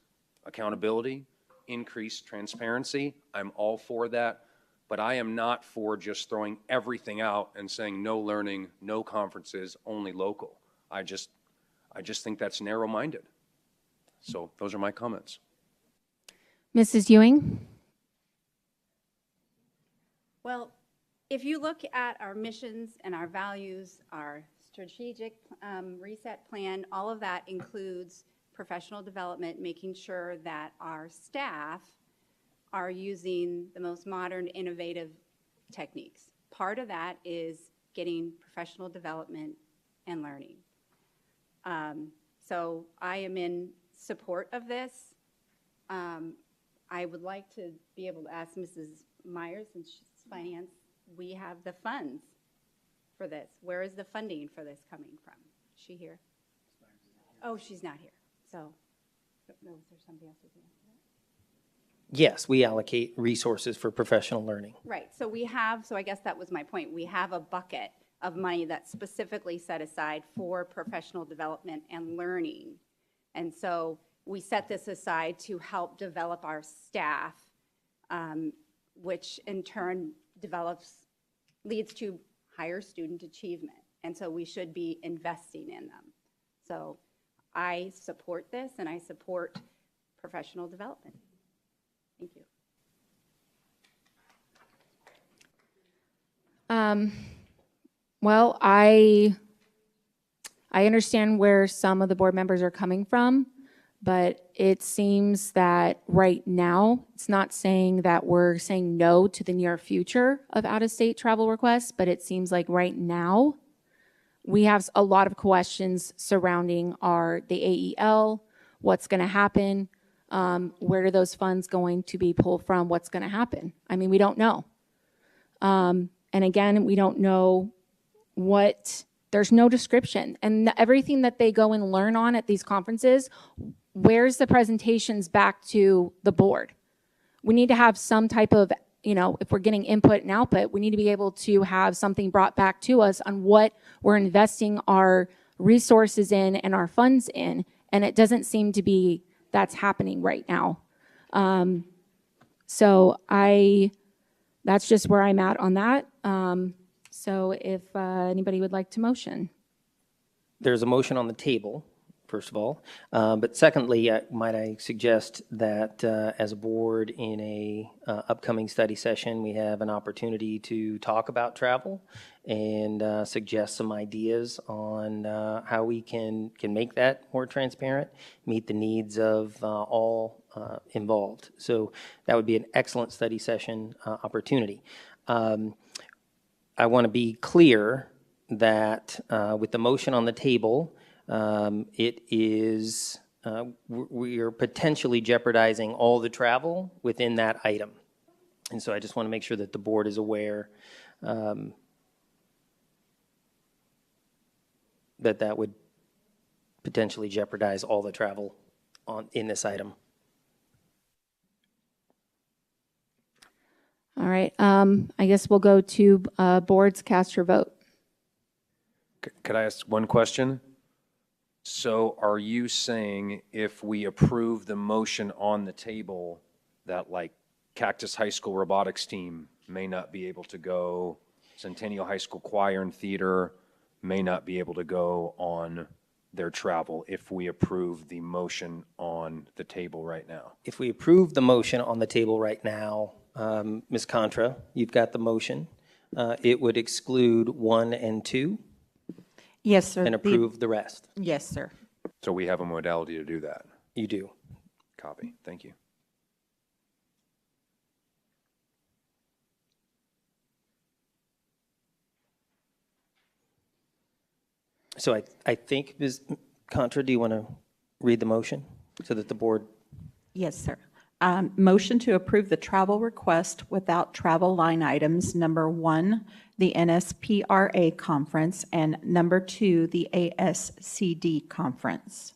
accountability, increase transparency, I'm all for that. But I am not for just throwing everything out and saying no learning, no conferences, only local. I just think that's narrow-minded. So those are my comments. Mrs. Ewing? Well, if you look at our missions and our values, our strategic reset plan, all of that includes professional development, making sure that our staff are using the most modern, innovative techniques. Part of that is getting professional development and learning. So I am in support of this. I would like to be able to ask Mrs. Myers, since she's finance, we have the funds for this. Where is the funding for this coming from? Is she here? Oh, she's not here. So, no, is there somebody else who's going to answer that? Yes, we allocate resources for professional learning. Right. So we have, so I guess that was my point. We have a bucket of money that's specifically set aside for professional development and learning. And so we set this aside to help develop our staff, which in turn leads to higher student achievement. And so we should be investing in them. So I support this, and I support professional development. Thank you. Well, I understand where some of the board members are coming from, but it seems that right now, it's not saying that we're saying no to the near future of out-of-state travel requests, but it seems like right now, we have a lot of questions surrounding the AEL, what's going to happen, where are those funds going to be pulled from, what's going to happen. I mean, we don't know. And again, we don't know there's no description. And everything that they go and learn on at these conferences, where's the presentations back to the board? We need to have some type of, if we're getting input and output, we need to be able to have something brought back to us on what we're investing our resources in and our funds in. And it doesn't seem to be that's happening right now. So that's just where I'm at on that. So if anybody would like to motion. There's a motion on the table, first of all. But secondly, might I suggest that as a board in a upcoming study session, we have an opportunity to talk about travel and suggest some ideas on how we can make that more transparent, meet the needs of all involved. So that would be an excellent study session opportunity. I want to be clear that with the motion on the table, it is, we are potentially jeopardizing all the travel within that item. And so I just want to make sure that the board is aware that would potentially jeopardize all the travel in this item. All right, I guess we'll go to boards, cast your vote. Could I ask one question? So are you saying if we approve the motion on the table that like Cactus High School robotics team may not be able to go, Centennial High School choir and theater may not be able to go on their travel if we approve the motion on the table right now? If we approve the motion on the table right now, Ms. Contra, you've got the motion. It would exclude 1 and 2 Yes, sir. and approve the rest. Yes, sir. So we have a modality to do that. You do. Copy. Thank you. So I think, Ms. Contra, do you want to read the motion so that the board? Yes, sir. Motion to approve the travel request without travel line items. Number 1, the NSPRA conference, and number 2, the ASCD conference.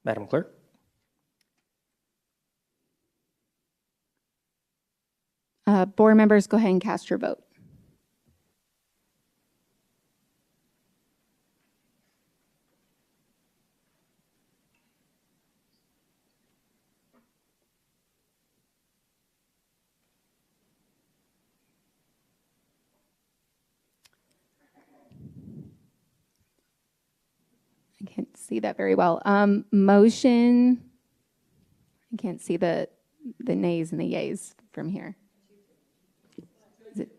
Madam Clerk? Board members, go ahead and cast your vote. I can't see that very well. Motion, I can't see the nays and the yays from here. Is it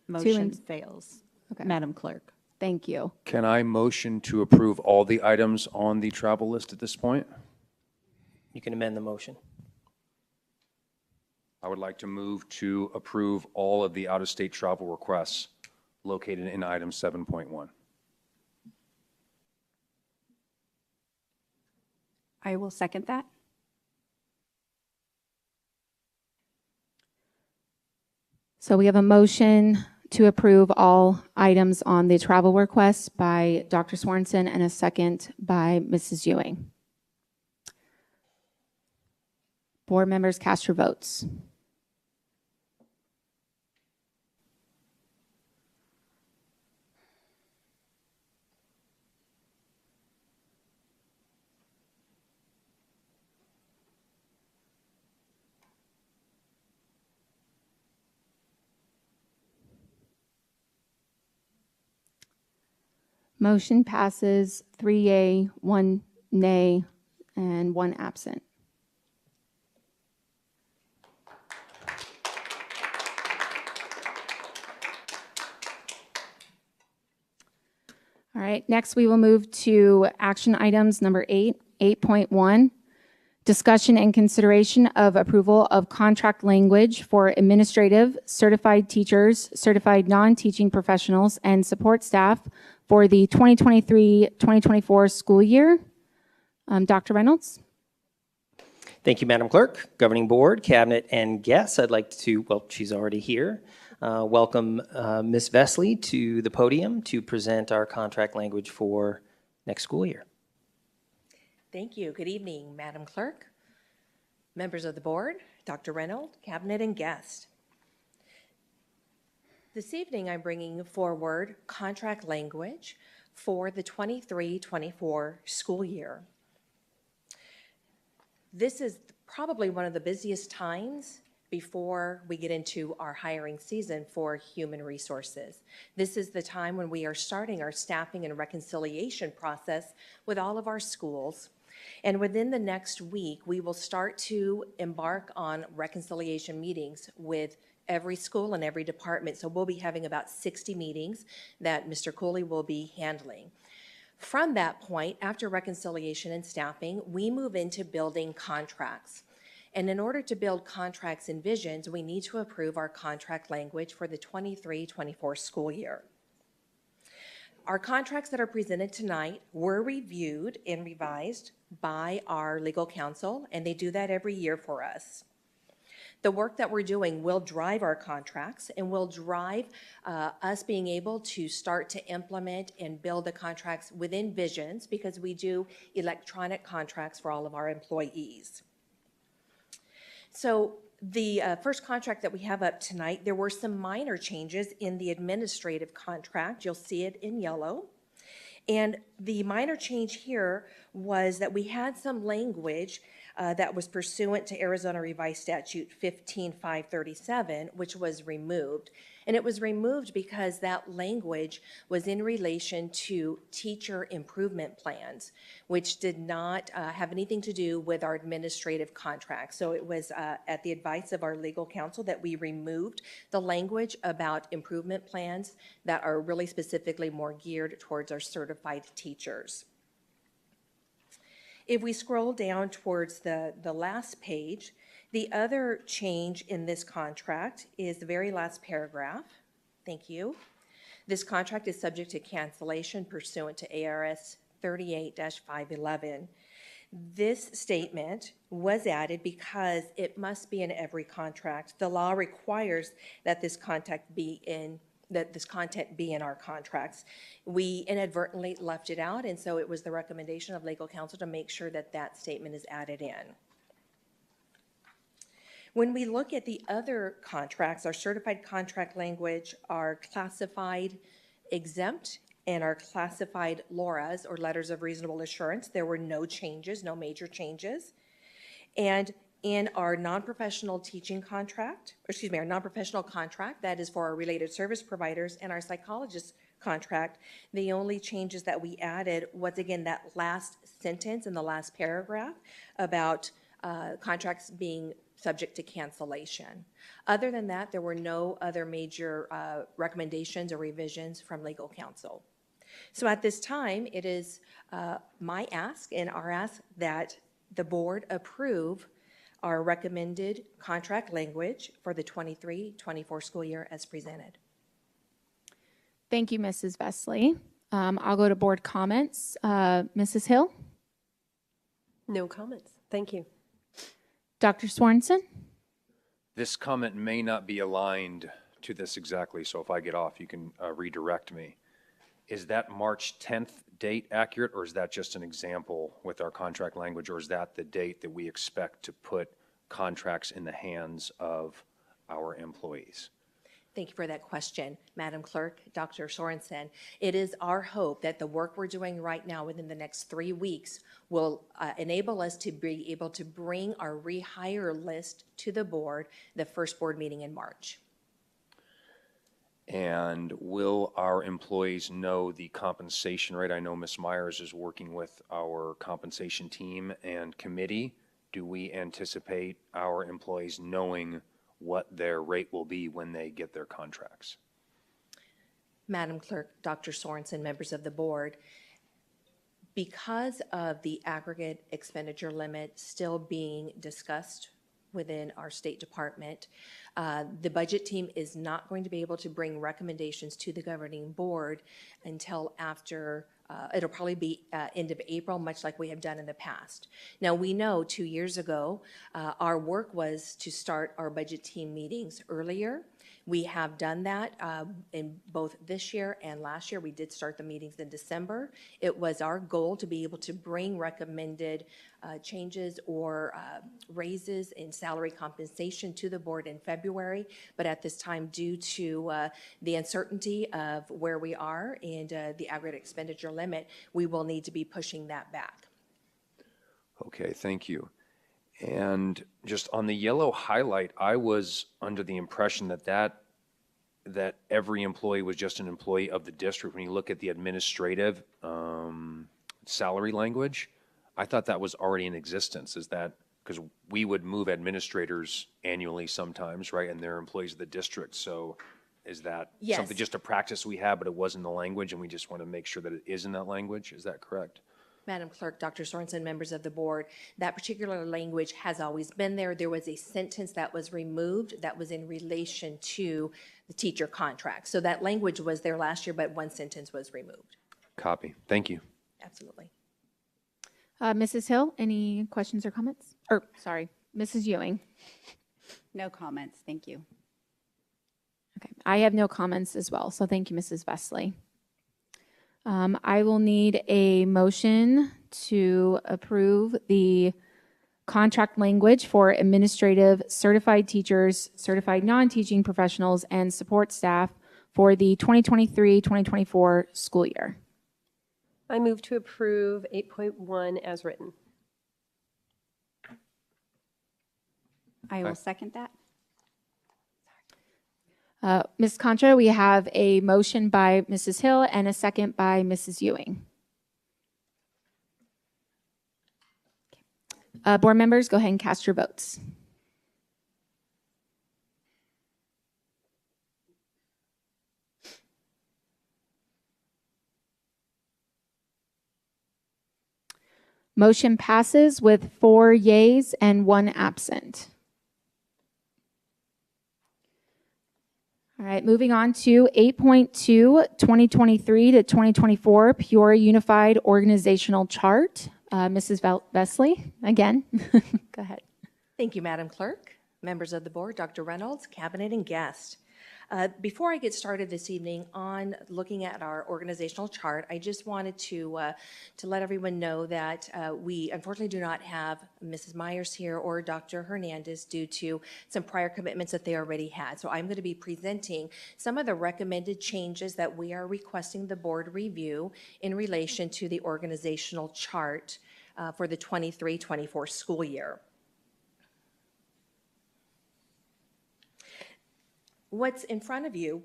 Motion fails. Okay. Madam Clerk. Thank you. Can I motion to approve all the items on the travel list at this point? You can amend the motion. I would like to move to approve all of the out-of-state travel requests located in item 7.1. I will second that. So we have a motion to approve all items on the travel request by Dr. Swanson and a second by Mrs. Ewing. Board members, cast your votes. Motion passes 3 yea, 1 nay, and 1 absent. All right, next we will move to action items number 8, 8.1. Discussion and consideration of approval of contract language for administrative, certified teachers, certified non-teaching professionals, and support staff for the 2023-2024 school year. Dr. Reynolds? Thank you, Madam Clerk, Governing Board, Cabinet, and guests. I'd like to, well, she's already here. Welcome Ms. Vesley to the podium to present our contract language for next school year. Thank you. Good evening, Madam Clerk, members of the board, Dr. Reynolds, Cabinet, and guests. This evening, I'm bringing forward contract language for the 23-24 school year. This is probably one of the busiest times before we get into our hiring season for human resources. This is the time when we are starting our staffing and reconciliation process with all of our schools. And within the next week, we will start to embark on reconciliation meetings with every school and every department. So we'll be having about 60 meetings that Mr. Cooley will be handling. From that point, after reconciliation and staffing, we move into building contracts. And in order to build contracts and visions, we need to approve our contract language for the 23-24 school year. Our contracts that are presented tonight were reviewed and revised by our legal counsel, and they do that every year for us. The work that we're doing will drive our contracts and will drive us being able to start to implement and build the contracts within Visions, because we do electronic contracts for all of our employees. So the first contract that we have up tonight, there were some minor changes in the administrative contract. You'll see it in yellow. And the minor change here was that we had some language that was pursuant to Arizona Revised Statute 15537, which was removed. And it was removed because that language was in relation to teacher improvement plans, which did not have anything to do with our administrative contracts. So it was at the advice of our legal counsel that we removed the language about improvement plans that are really specifically more geared towards our certified teachers. If we scroll down towards the last page, the other change in this contract is the very last paragraph. Thank you. This contract is subject to cancellation pursuant to ARS 38-511. This statement was added because it must be in every contract. The law requires that this content be in our contracts. We inadvertently left it out, and so it was the recommendation of legal counsel to make sure that that statement is added in. When we look at the other contracts, our certified contract language, our classified exempt, and our classified LORAs, or letters of reasonable assurance, there were no changes, no major changes. And in our non-professional teaching contract, our non-professional contract, that is for our related service providers, and our psychologist contract, the only changes that we added was, again, that last sentence in the last paragraph about contracts being subject to cancellation. Other than that, there were no other major recommendations or revisions from legal counsel. So at this time, it is my ask and our ask that the board approve our recommended contract language for the 23-24 school year as presented. Thank you, Mrs. Vesley. I'll go to board comments. Mrs. Hill? No comments. Thank you. Dr. Sorensen? This comment may not be aligned to this exactly, so if I get off, you can redirect me. Is that March 10th date accurate, or is that just an example with our contract language, or is that the date that we expect to put contracts in the hands of our employees? Thank you for that question, Madam Clerk, Dr. Sorensen. It is our hope that the work we're doing right now within the next 3 weeks will enable us to be able to bring our rehire list to the board, the first board meeting in March. And will our employees know the compensation rate? I know Ms. Myers is working with our compensation team and committee. Do we anticipate our employees knowing what their rate will be when they get their contracts? Madam Clerk, Dr. Sorensen, members of the board, because of the aggregate expenditure limit still being discussed within our State Department, the budget team is not going to be able to bring recommendations to the governing board until after it'll probably be end of April, much like we have done in the past. Now, we know 2 years ago, our work was to start our budget team meetings earlier. We have done that in both this year and last year. We did start the meetings in December. It was our goal to be able to bring recommended changes or raises in salary compensation to the board in February, but at this time, due to the uncertainty of where we are and the aggregate expenditure limit, we will need to be pushing that back. Okay, thank you. And just on the yellow highlight, I was under the impression that every employee was just an employee of the district. When you look at the administrative salary language, I thought that was already in existence. Is that because we would move administrators annually sometimes, right? And they're employees of the district. So is that something, just a practice we have, but it wasn't the language, and we just want to make sure that it is in that language? Is that correct? Madam Clerk, Dr. Sorensen, members of the board, that particular language has always been there. There was a sentence that was removed that was in relation to the teacher contract. So that language was there last year, but one sentence was removed. Copy. Thank you. Absolutely. Mrs. Hill, any questions or comments? Or, sorry, Mrs. Ewing. No comments, thank you. Okay, I have no comments as well, so thank you, Mrs. Vesley. I will need a motion to approve the contract language for administrative certified teachers, certified non-teaching professionals, and support staff for the 2023-2024 school year. I move to approve 8.1 as written. I will second that. Ms. Concha, we have a motion by Mrs. Hill and a second by Mrs. Ewing. Board members, go ahead and cast your votes. Motion passes with 4 yeas and 1 absent. All right, moving on to 8.2, 2023 to 2024 Peoria Unified Organizational Chart. Mrs. Vesley, again, go ahead. Thank you, Madam Clerk, members of the board, Dr. Reynolds, cabinet, and guest. Before I get started this evening on looking at our organizational chart, I just wanted to let everyone know that we unfortunately do not have Mrs. Myers here or Dr. Hernandez due to some prior commitments that they already had. So I'm going to be presenting some of the recommended changes that we are requesting the board review in relation to the organizational chart for the 23-24 school year. What's in front of you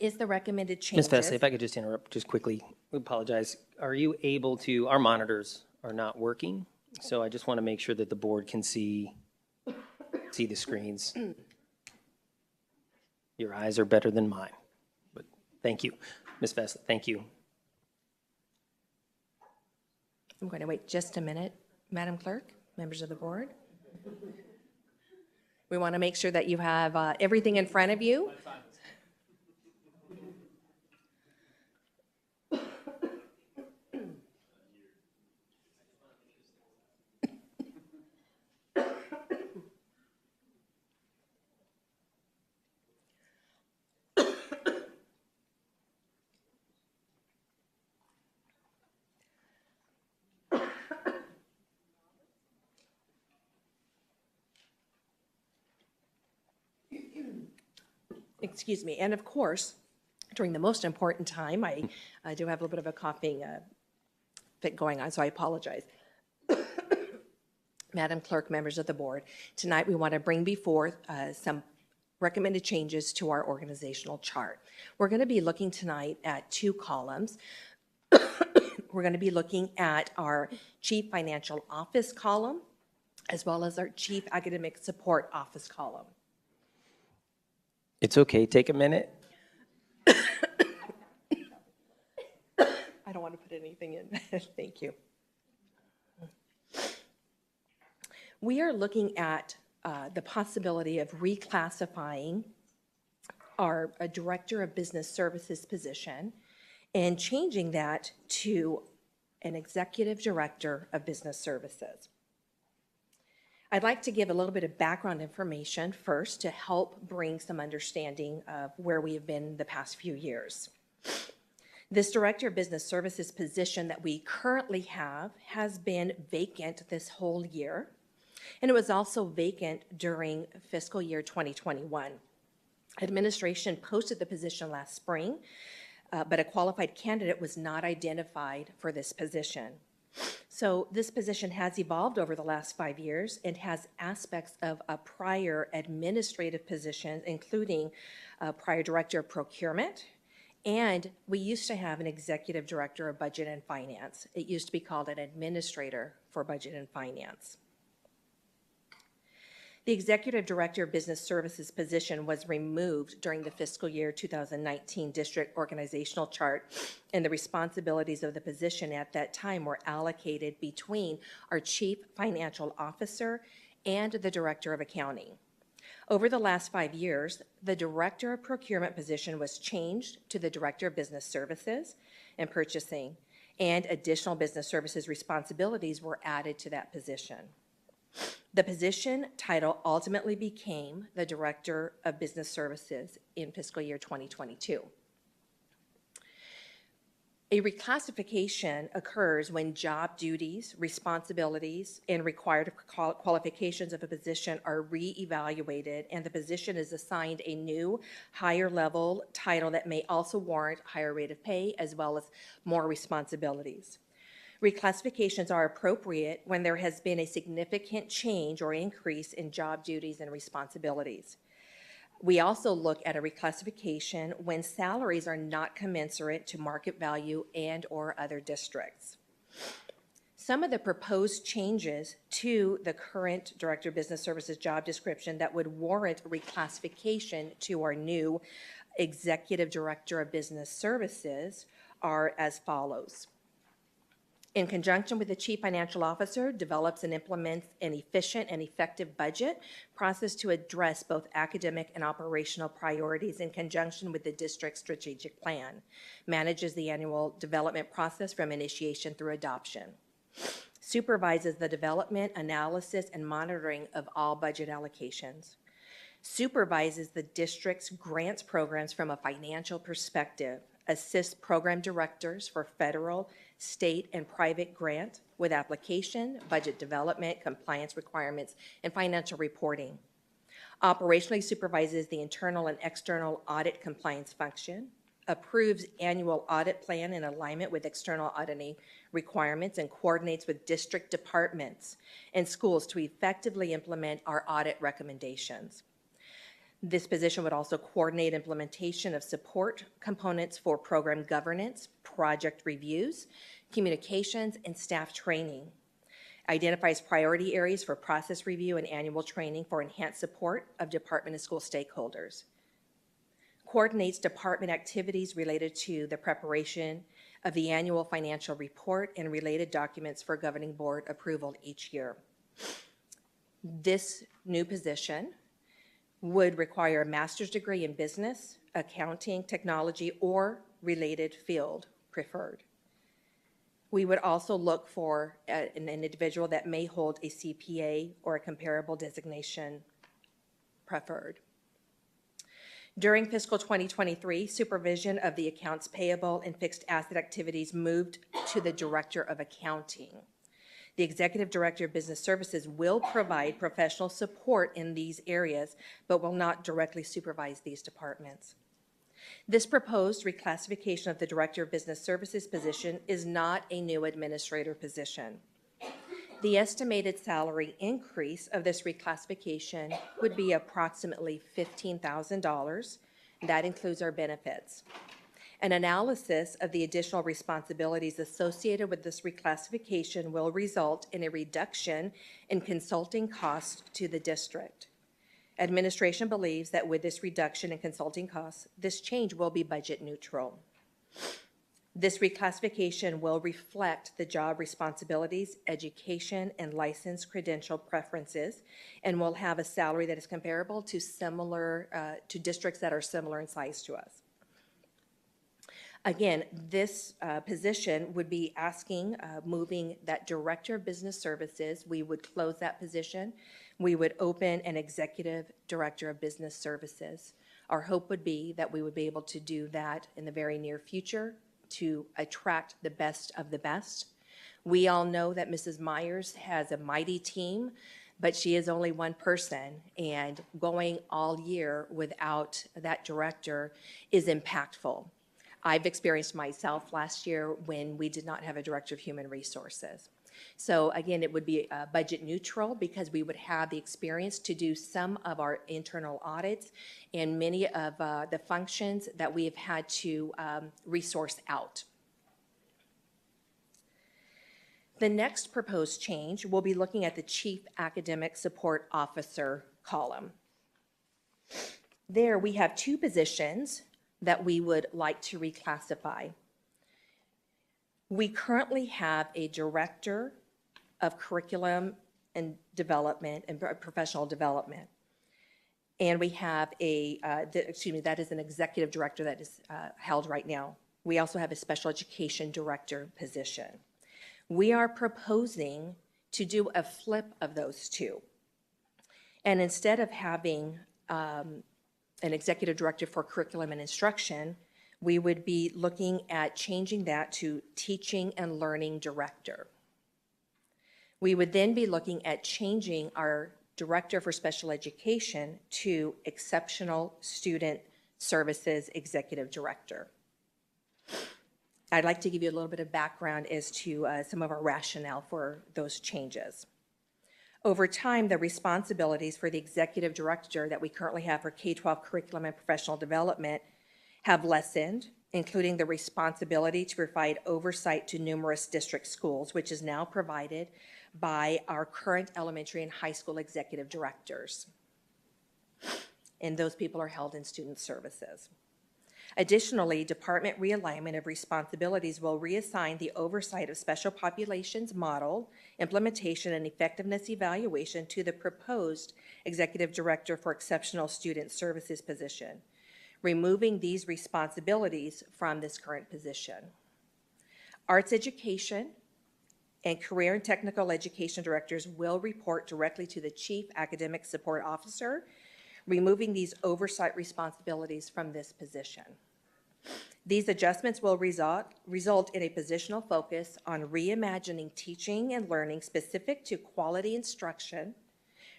is the recommended changes. Ms. Vesley, if I could just interrupt just quickly, we apologize. Are you able to, our monitors are not working, so I just want to make sure that the board can see the screens. Your eyes are better than mine, but thank you. Ms. Vesley, thank you. I'm going to wait just a minute, Madam Clerk, members of the board. We want to make sure that you have everything in front of you. Excuse me. And of course, during the most important time, I do have a little bit of a coughing fit going on, so I apologize. Madam Clerk, members of the board, tonight we want to bring before some recommended changes to our organizational chart. We're going to be looking tonight at 2 columns. We're going to be looking at our Chief Financial Office column, as well as our Chief Academic Support Office column. It's okay, take a minute. I don't want to put anything in. Thank you. We are looking at the possibility of reclassifying our Director of Business Services position and changing that to an Executive Director of Business Services. I'd like to give a little bit of background information first to help bring some understanding of where we have been the past few years. This Director of Business Services position that we currently have has been vacant this whole year, and it was also vacant during fiscal year 2021. Administration posted the position last spring, but a qualified candidate was not identified for this position. So this position has evolved over the last 5 years and has aspects of a prior administrative position, including a prior Director of Procurement, and we used to have an Executive Director of Budget and Finance. It used to be called an Administrator for Budget and Finance. The Executive Director of Business Services position was removed during the fiscal year 2019 district organizational chart, and the responsibilities of the position at that time were allocated between our Chief Financial Officer and the Director of Accounting. Over the last 5 years, the Director of Procurement position was changed to the Director of Business Services and Purchasing, and additional business services responsibilities were added to that position. The position title ultimately became the Director of Business Services in fiscal year 2022. A reclassification occurs when job duties, responsibilities, and required qualifications of a position are reevaluated and the position is assigned a new, higher level title that may also warrant higher rate of pay as well as more responsibilities. Reclassifications are appropriate when there has been a significant change or increase in job duties and responsibilities. We also look at a reclassification when salaries are not commensurate to market value and/or other districts. Some of the proposed changes to the current Director of Business Services job description that would warrant reclassification to our new Executive Director of Business Services are as follows. In conjunction with the Chief Financial Officer, develops and implements an efficient and effective budget process to address both academic and operational priorities in conjunction with the district's strategic plan, manages the annual development process from initiation through adoption, supervises the development, analysis, and monitoring of all budget allocations, supervises the district's grants programs from a financial perspective, assists program directors for federal, state, and private grant with application, budget development, compliance requirements, and financial reporting. Operationally supervises the internal and external audit compliance function, approves annual audit plan in alignment with external auditing requirements, and coordinates with district departments and schools to effectively implement our audit recommendations. This position would also coordinate implementation of support components for program governance, project reviews, communications, and staff training. Identifies priority areas for process review and annual training for enhanced support of department and school stakeholders. Coordinates department activities related to the preparation of the annual financial report and related documents for governing board approval each year. This new position would require a master's degree in business, accounting, technology, or related field preferred. We would also look for an individual that may hold a CPA or a comparable designation preferred. During fiscal 2023, supervision of the accounts payable and fixed asset activities moved to the Director of Accounting. The Executive Director of Business Services will provide professional support in these areas, but will not directly supervise these departments. This proposed reclassification of the Director of Business Services position is not a new administrator position. The estimated salary increase of this reclassification would be approximately $15,000. That includes our benefits. An analysis of the additional responsibilities associated with this reclassification will result in a reduction in consulting costs to the district. Administration believes that with this reduction in consulting costs, this change will be budget neutral. This reclassification will reflect the job responsibilities, education, and license credential preferences, and will have a salary that is comparable to to districts that are similar in size to us. Again, this position would be asking, moving that Director of Business Services. We would close that position. We would open an Executive Director of Business Services. Our hope would be that we would be able to do that in the very near future to attract the best of the best. We all know that Mrs. Myers has a mighty team, but she is only one person, and going all year without that director is impactful. I've experienced myself last year when we did not have a Director of Human Resources. So again, it would be budget neutral because we would have the experience to do some of our internal audits and many of the functions that we have had to resource out. The next proposed change, we'll be looking at the Chief Academic Support Officer column. There we have two positions that we would like to reclassify. We currently have a Director of Curriculum and Development and Professional Development. And we have that is an Executive Director that is held right now. We also have a Special Education Director position. We are proposing to do a flip of those two. And instead of having an Executive Director for Curriculum and Instruction, We would be looking at changing that to teaching and learning director. We would then be looking at changing our director for special education to exceptional student services executive director. I'd like to give you a little bit of background as to some of our rationale for those changes. Over time, the responsibilities for the executive director that we currently have for K-12 curriculum and professional development have lessened, including the responsibility to provide oversight to numerous district schools, which is now provided by our current elementary and high school executive directors. And those people are held in student services. Additionally, department realignment of responsibilities will reassign the oversight of special populations model, implementation, and effectiveness evaluation to the proposed executive director for exceptional student services position, removing these responsibilities from this current position. Arts education and career and technical education directors will report directly to the Chief Academic Support Officer, removing these oversight responsibilities from this position. These adjustments will result in a positional focus on reimagining teaching and learning specific to quality instruction,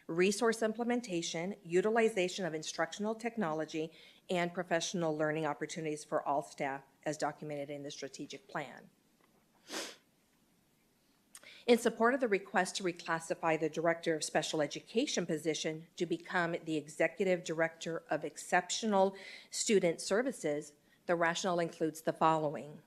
resource implementation, utilization of instructional technology, and professional learning opportunities for all staff as documented in the strategic plan. In support of the request to reclassify the Director of Special Education position to become the Executive Director of Exceptional Student Services, the rationale includes the following.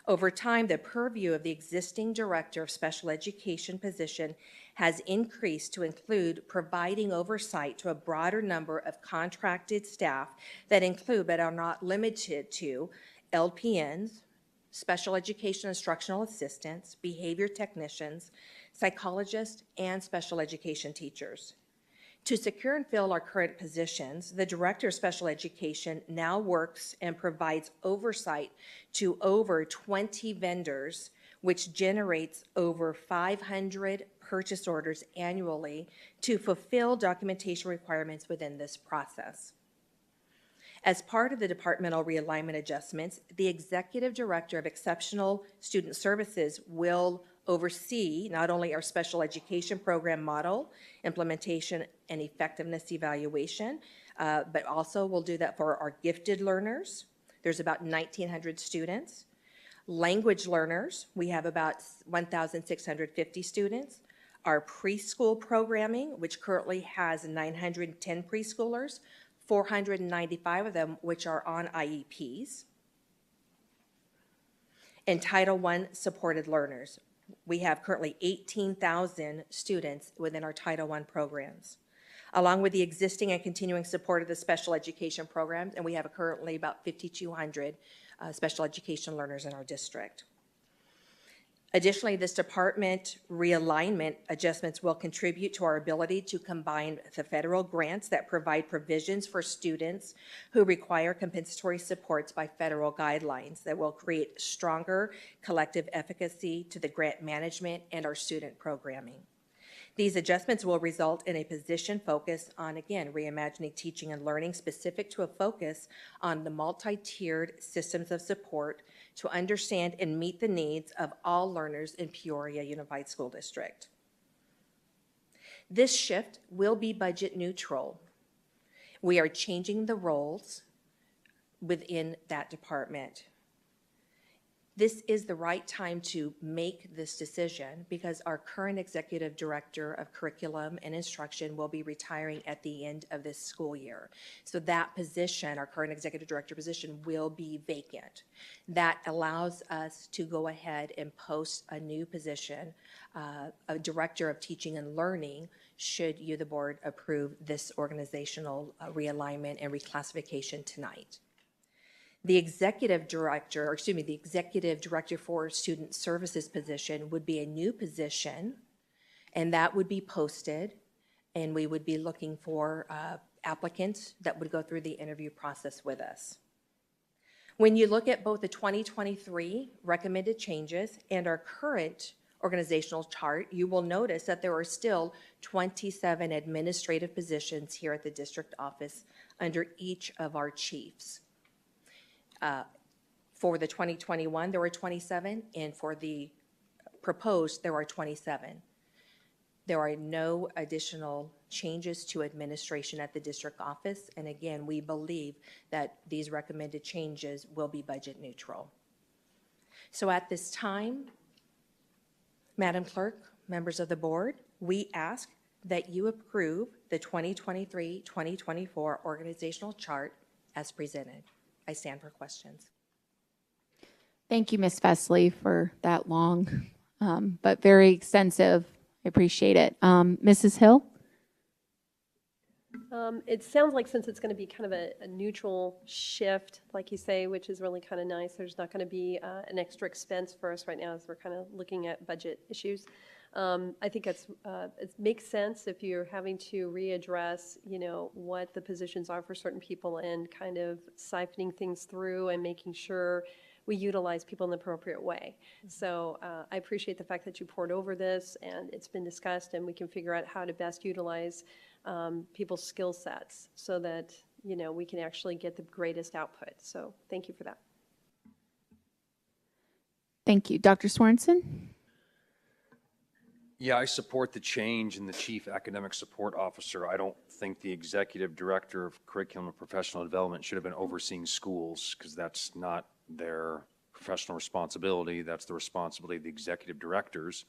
Over time, the purview of the existing Director of Special Education position has increased to include providing oversight to a broader number of contracted staff that include but are not limited to LPNs, special education instructional assistants, behavior technicians, psychologists, and special education teachers. To secure and fill our current positions, the Director of Special Education now works and provides oversight to over 20 vendors, which generates over 500 purchase orders annually to fulfill documentation requirements within this process. As part of the departmental realignment adjustments, the Executive Director of Exceptional Student Services will oversee not only our special education program model, implementation, and effectiveness evaluation, but also will do that for our gifted learners. There's about 1,900 students. Language learners, we have about 1,650 students. Our preschool programming, which currently has 910 preschoolers, 495 of them which are on IEPs. And Title I supported learners. We have currently 18,000 students within our Title I programs, along with the existing and continuing support of the special education programs, and we have currently about 5,200 special education learners in our district. Additionally, this department realignment adjustments will contribute to our ability to combine the federal grants that provide provisions for students who require compensatory supports by federal guidelines that will create stronger collective efficacy to the grant management and our student programming. These adjustments will result in a position focus on, again, reimagining teaching and learning specific to a focus on the multi-tiered systems of support to understand and meet the needs of all learners in Peoria Unified School District. This shift will be budget neutral. We are changing the roles within that department. This is the right time to make this decision because our current Executive Director of Curriculum and Instruction will be retiring at the end of this school year. So that position, our current Executive Director position, will be vacant. That allows us to go ahead and post a new position, a Director of Teaching and Learning, should you, the board, approve this organizational realignment and reclassification tonight. The Executive Director for Student Services position would be a new position, and that would be posted, and we would be looking for applicants that would go through the interview process with us. When you look at both the 2023 recommended changes and our current organizational chart, you will notice that there are still 27 administrative positions here at the district office under each of our chiefs. For the 2021, there were 27, and for the proposed, there are 27. There are no additional changes to administration at the district office, and again, we believe that these recommended changes will be budget neutral. So at this time, Madam Clerk, members of the board, we ask that you approve the 2023-2024 organizational chart as presented. I stand for questions. Thank you, Ms. Fesley, for that long, but very extensive. I appreciate it. Mrs. Hill? It sounds like since it's going to be kind of a neutral shift, like you say, which is really kind of nice, there's not going to be an extra expense for us right now as we're kind of looking at budget issues. I think it makes sense if you're having to readdress, what the positions are for certain people and kind of siphoning things through and making sure we utilize people in the appropriate way. So I appreciate the fact that you poured over this and it's been discussed and we can figure out how to best utilize people's skill sets so that, we can actually get the greatest output. So thank you for that. Thank you. Dr. Sorensen? Yeah, I support the change in the Chief Academic Support Officer. I don't think the Executive Director of Curriculum and Professional Development should have been overseeing schools because that's not their professional responsibility. That's the responsibility of the executive directors.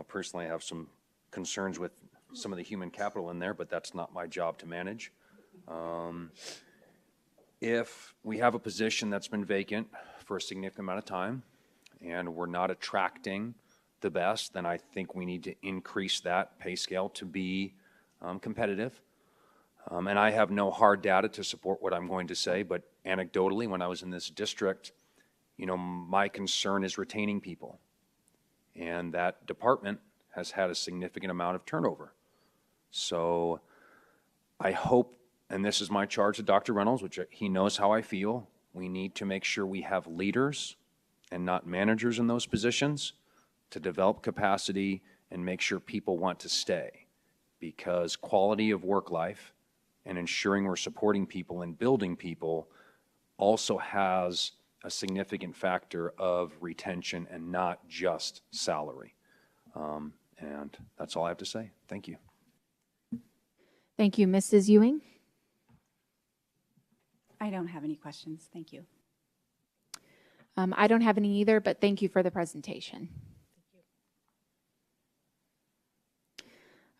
Personally, I have some concerns with some of the human capital in there, but that's not my job to manage. If we have a position that's been vacant for a significant amount of time and we're not attracting the best, then I think we need to increase that pay scale to be competitive. And I have no hard data to support what I'm going to say, but anecdotally, when I was in this district, my concern is retaining people. And that department has had a significant amount of turnover. So I hope, and this is my charge to Dr. Reynolds, which he knows how I feel, we need to make sure we have leaders and not managers in those positions to develop capacity and make sure people want to stay. Because quality of work life and ensuring we're supporting people and building people also has a significant factor of retention and not just salary. And that's all I have to say. Thank you. Thank you. Mrs. Ewing? I don't have any questions. Thank you. I don't have any either, but thank you for the presentation.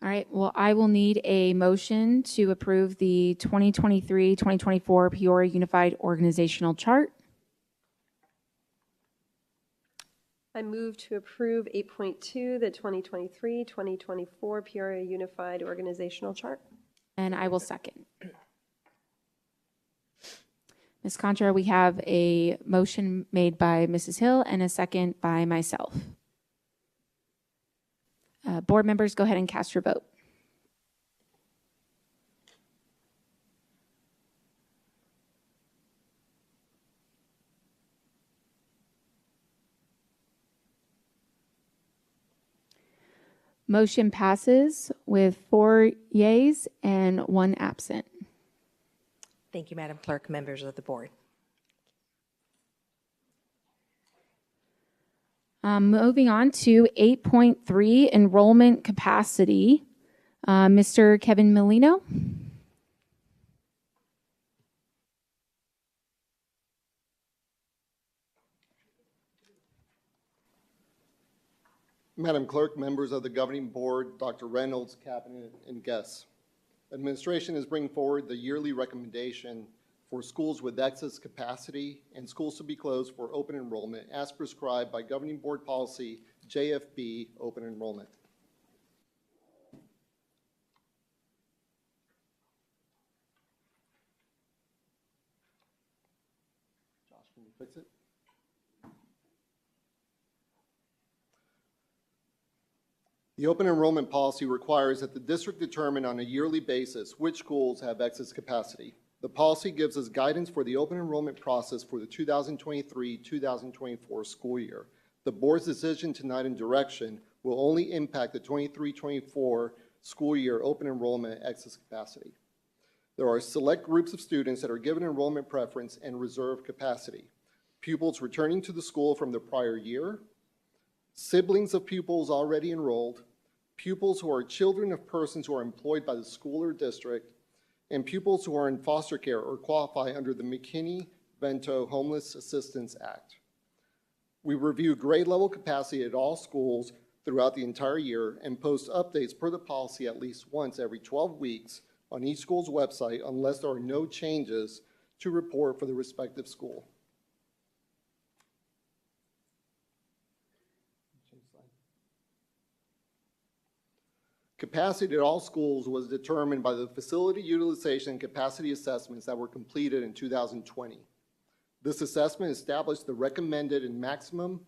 All right, well, I will need a motion to approve the 2023-2024 Peoria Unified Organizational Chart. I move to approve 8.2, the 2023-2024 Peoria Unified Organizational Chart. And I will second. Ms. Contra, we have a motion made by Mrs. Hill and a second by myself. Board members, go ahead and cast your vote. Motion passes with 4 yeas and 1 absent. Thank you, Madam Clerk, members of the board. Moving on to 8.3, enrollment capacity. Mr. Kevin Molino. Madam Clerk, members of the governing board, Dr. Reynolds, cabinet, and guests. Administration is bringing forward the yearly recommendation for schools with excess capacity and schools to be closed for open enrollment as prescribed by governing board policy JFB open enrollment. Josh, can you fix it? The open enrollment policy requires that the district determine on a yearly basis which schools have excess capacity. The policy gives us guidance for the open enrollment process for the 2023-2024 school year. The board's decision tonight and direction will only impact the 23-24 school year open enrollment excess capacity. There are select groups of students that are given enrollment preference and reserved capacity. Pupils returning to the school from the prior year, siblings of pupils already enrolled, pupils who are children of persons who are employed by the school or district, and pupils who are in foster care or qualify under the McKinney-Vento Homeless Assistance Act. We review grade level capacity at all schools throughout the entire year and post updates per the policy at least once every 12 weeks on each school's website unless there are no changes to report for the respective school. Capacity at all schools was determined by the facility utilization and capacity assessments that were completed in 2020. This assessment established the recommended and maximum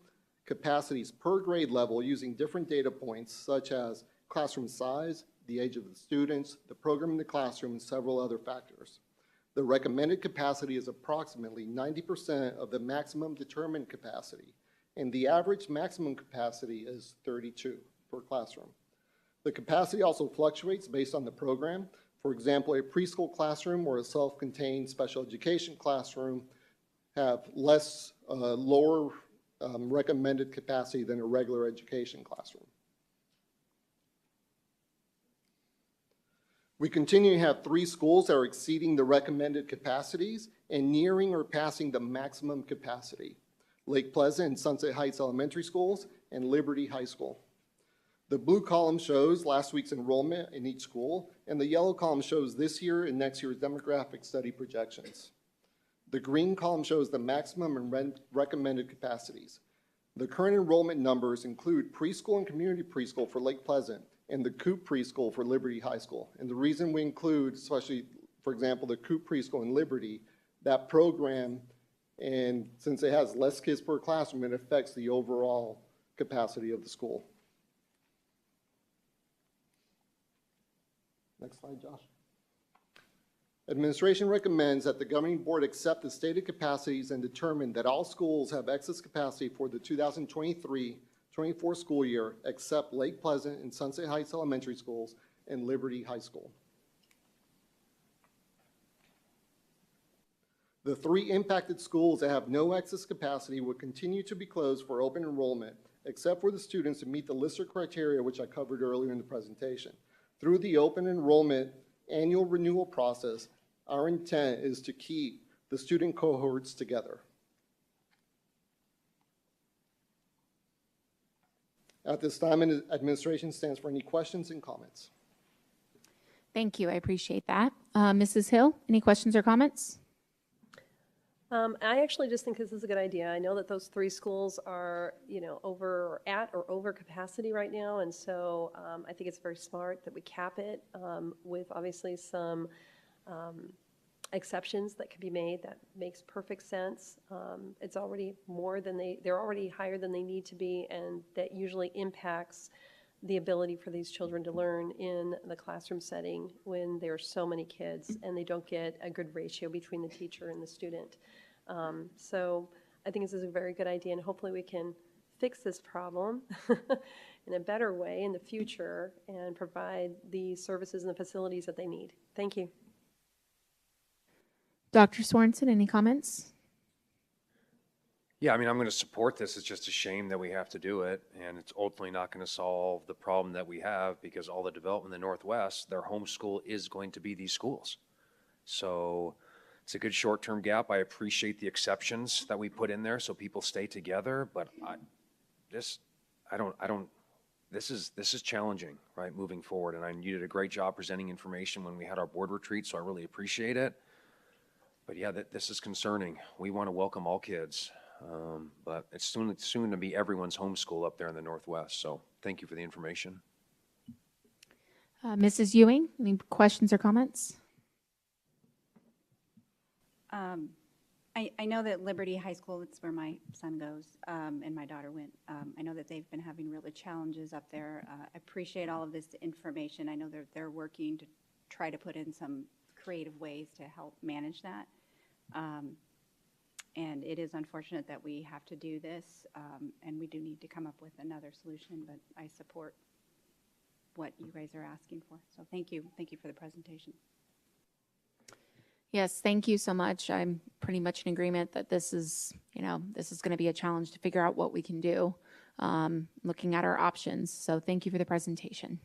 capacities per grade level using different data points such as classroom size, the age of the students, the program in the classroom, and several other factors. The recommended capacity is approximately 90% of the maximum determined capacity, and the average maximum capacity is 32 per classroom. The capacity also fluctuates based on the program. For example, a preschool classroom or a self-contained special education classroom have lower recommended capacity than a regular education classroom. We continue to have 3 schools that are exceeding the recommended capacities and nearing or passing the maximum capacity: Lake Pleasant and Sunset Heights Elementary Schools and Liberty High School. The blue column shows last week's enrollment in each school, and the yellow column shows this year and next year's demographic study projections. The green column shows the maximum and recommended capacities. The current enrollment numbers include preschool and community preschool for Lake Pleasant and the Coop preschool for Liberty High School. And the reason we include, especially, for example, the Coop preschool in Liberty, that program, and since it has less kids per classroom, it affects the overall capacity of the school. Next slide, Josh. Administration recommends that the governing board accept the stated capacities and determine that all schools have excess capacity for the 2023-24 school year except Lake Pleasant and Sunset Heights Elementary Schools and Liberty High School. The 3 impacted schools that have no excess capacity will continue to be closed for open enrollment except for the students who meet the listed criteria which I covered earlier in the presentation. Through the open enrollment annual renewal process, our intent is to keep the student cohorts together. At this time, administration stands for any questions and comments. Thank you. I appreciate that. Mrs. Hill, any questions or comments? I actually just think this is a good idea. I know that those 3 schools are, at or over capacity right now, and so I think it's very smart that we cap it with obviously some exceptions that can be made. That makes perfect sense. It's already more than they're already higher than they need to be, and that usually impacts the ability for these children to learn in the classroom setting when there are so many kids and they don't get a good ratio between the teacher and the student. So I think this is a very good idea, and hopefully we can fix this problem in a better way in the future and provide the services and the facilities that they need. Thank you. Dr. Sorensen, any comments? Yeah, I mean, I'm going to support this. It's just a shame that we have to do it, and it's ultimately not going to solve the problem that we have because all the development in the Northwest, their home school is going to be these schools. So it's a good short-term gap. I appreciate the exceptions that we put in there so people stay together, but this is challenging, right, moving forward. And you did a great job presenting information when we had our board retreat, so I really appreciate it. But yeah, this is concerning. We want to welcome all kids. But it's soon to be everyone's homeschool up there in the Northwest. So thank you for the information. Mrs. Ewing, any questions or comments? I know that Liberty High School, that's where my son goes, and my daughter went. I know that they've been having really challenges up there. I appreciate all of this information. I know they're working to try to put in some creative ways to help manage that. And it is unfortunate that we have to do this, and we do need to come up with another solution, but I support what you guys are asking for. So thank you. Thank you for the presentation. Yes, thank you so much. I'm pretty much in agreement that this is going to be a challenge to figure out what we can do, looking at our options. So thank you for the presentation.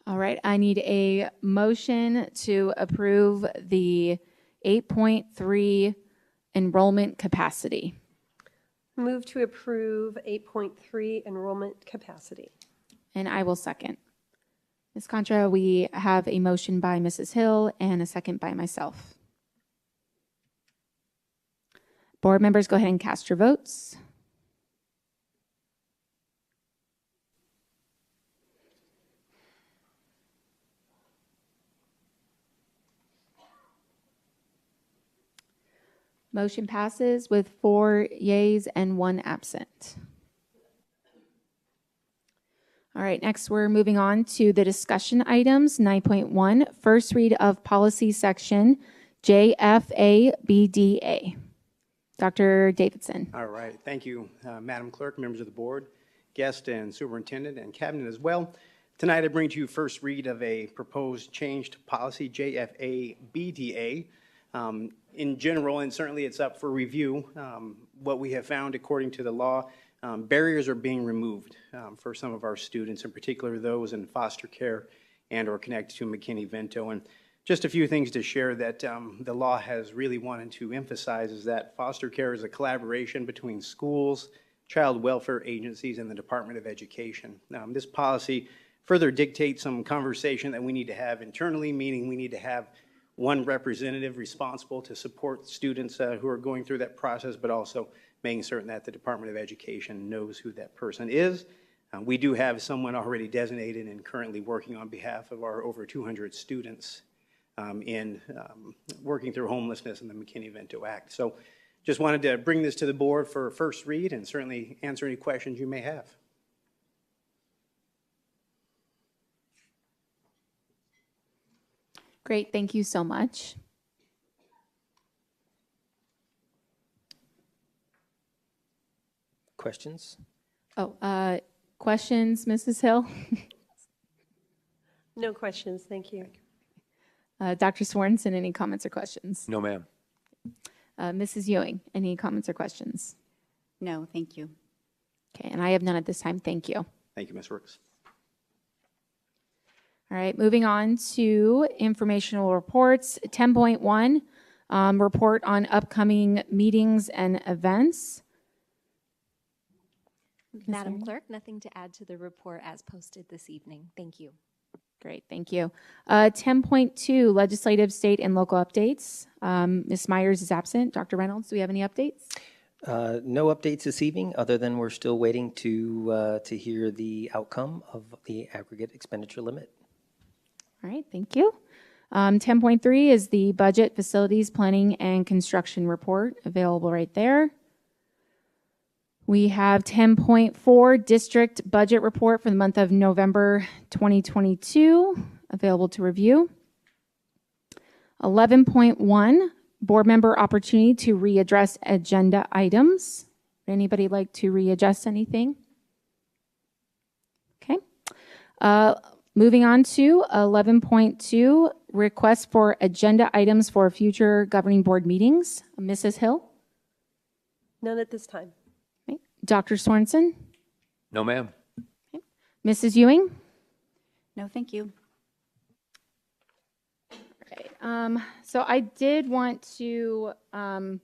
All right, I need a motion to approve the 8.3 enrollment capacity. Move to approve 8.3 enrollment capacity. And I will second. Ms. Contra, we have a motion by Mrs. Hill and a second by myself. Board members, go ahead and cast your votes. Motion passes with 4 yeas and 1 absent. All right, next we're moving on to the discussion items. 9.1, first read of policy section JFABDA. Dr. Davidson. All right, thank you, Madam Clerk, members of the board, guest and superintendent and cabinet as well. Tonight I bring to you first read of a proposed change to policy JFABDA. In general, and certainly it's up for review, what we have found according to the law, barriers are being removed for some of our students, in particular those in foster care and or connected to McKinney-Vento. And just a few things to share that the law has really wanted to emphasize is that foster care is a collaboration between schools, child welfare agencies, and the Department of Education. This policy further dictates some conversation that we need to have internally, meaning we need to have one representative responsible to support students who are going through that process, but also making certain that the Department of Education knows who that person is. We do have someone already designated and currently working on behalf of our over 200 students in working through homelessness in the McKinney-Vento Act. So just wanted to bring this to the board for first read and certainly answer any questions you may have. Great, thank you so much. Questions? Oh, questions, Mrs. Hill? No questions, thank you. Dr. Swarnson, any comments or questions? No, ma'am. Mrs. Ewing, any comments or questions? No, thank you. Okay, and I have none at this time. Thank you. Thank you, Ms. Rooks. All right, moving on to informational reports. 10.1, report on upcoming meetings and events. Madam Clerk, nothing to add to the report as posted this evening. Thank you. Great, thank you. 10.2, legislative, state, and local updates. Ms. Myers is absent. Dr. Reynolds, do we have any updates? No updates this evening, other than we're still waiting to hear the outcome of the aggregate expenditure limit. All right, thank you. 10.3 is the budget, facilities, planning, and construction report, available right there. We have 10.4 district budget report for the month of November 2022, available to review. 11.1, board member opportunity to readdress agenda items. Would anybody like to readjust anything? Okay. Moving on to 11.2, request for agenda items for future governing board meetings. Mrs. Hill? None at this time. Okay. Dr. Sorensen? No, ma'am. Okay. Mrs. Ewing? No, thank you. Right. So I did want to, I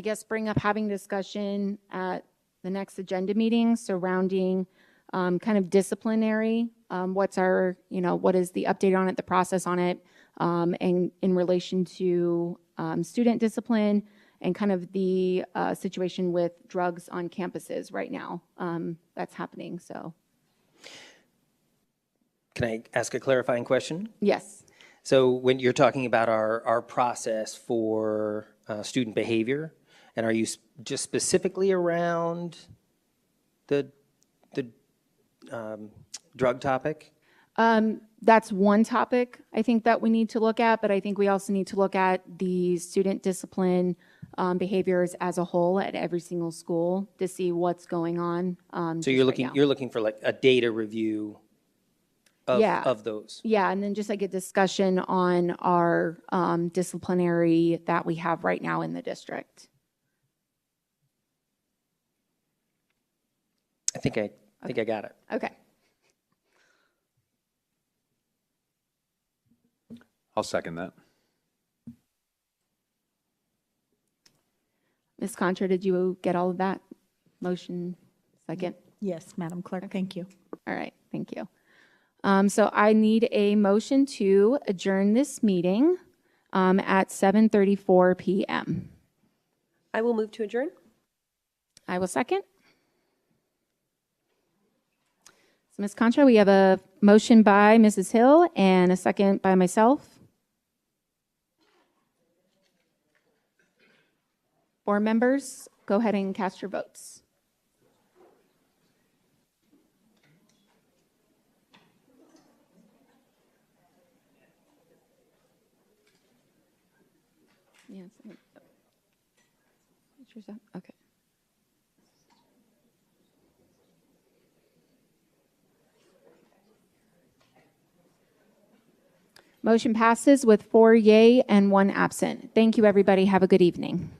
guess, bring up having discussion at the next agenda meeting surrounding kind of disciplinary. What's our, what is the update on it, the process on it, and in relation to student discipline and kind of the situation with drugs on campuses right now that's happening. So, Can I ask a clarifying question? yes. So when you're talking about our process for student behavior, and are you just specifically around the drug topic? That's one topic I think that we need to look at, but I think we also need to look at the student discipline behaviors as a whole at every single school to see what's going on. So you're looking for like a data review Yeah. of those. Yeah, and then just like a discussion on our disciplinary that we have right now in the district. I think I got it. Okay. I'll second that. Ms. Contra, did you get all of that? Motion second? Yes, Madam Clerk, thank you. All right, thank you. So I need a motion to adjourn this meeting at 7:34 p.m. I will move to adjourn. I will second. So Ms. Contra, we have a motion by Mrs. Hill and a second by myself. Board members, go ahead and cast your votes. Yes. Okay. Motion passes with 4 yay and 1 absent. Thank you, everybody. Have a good evening.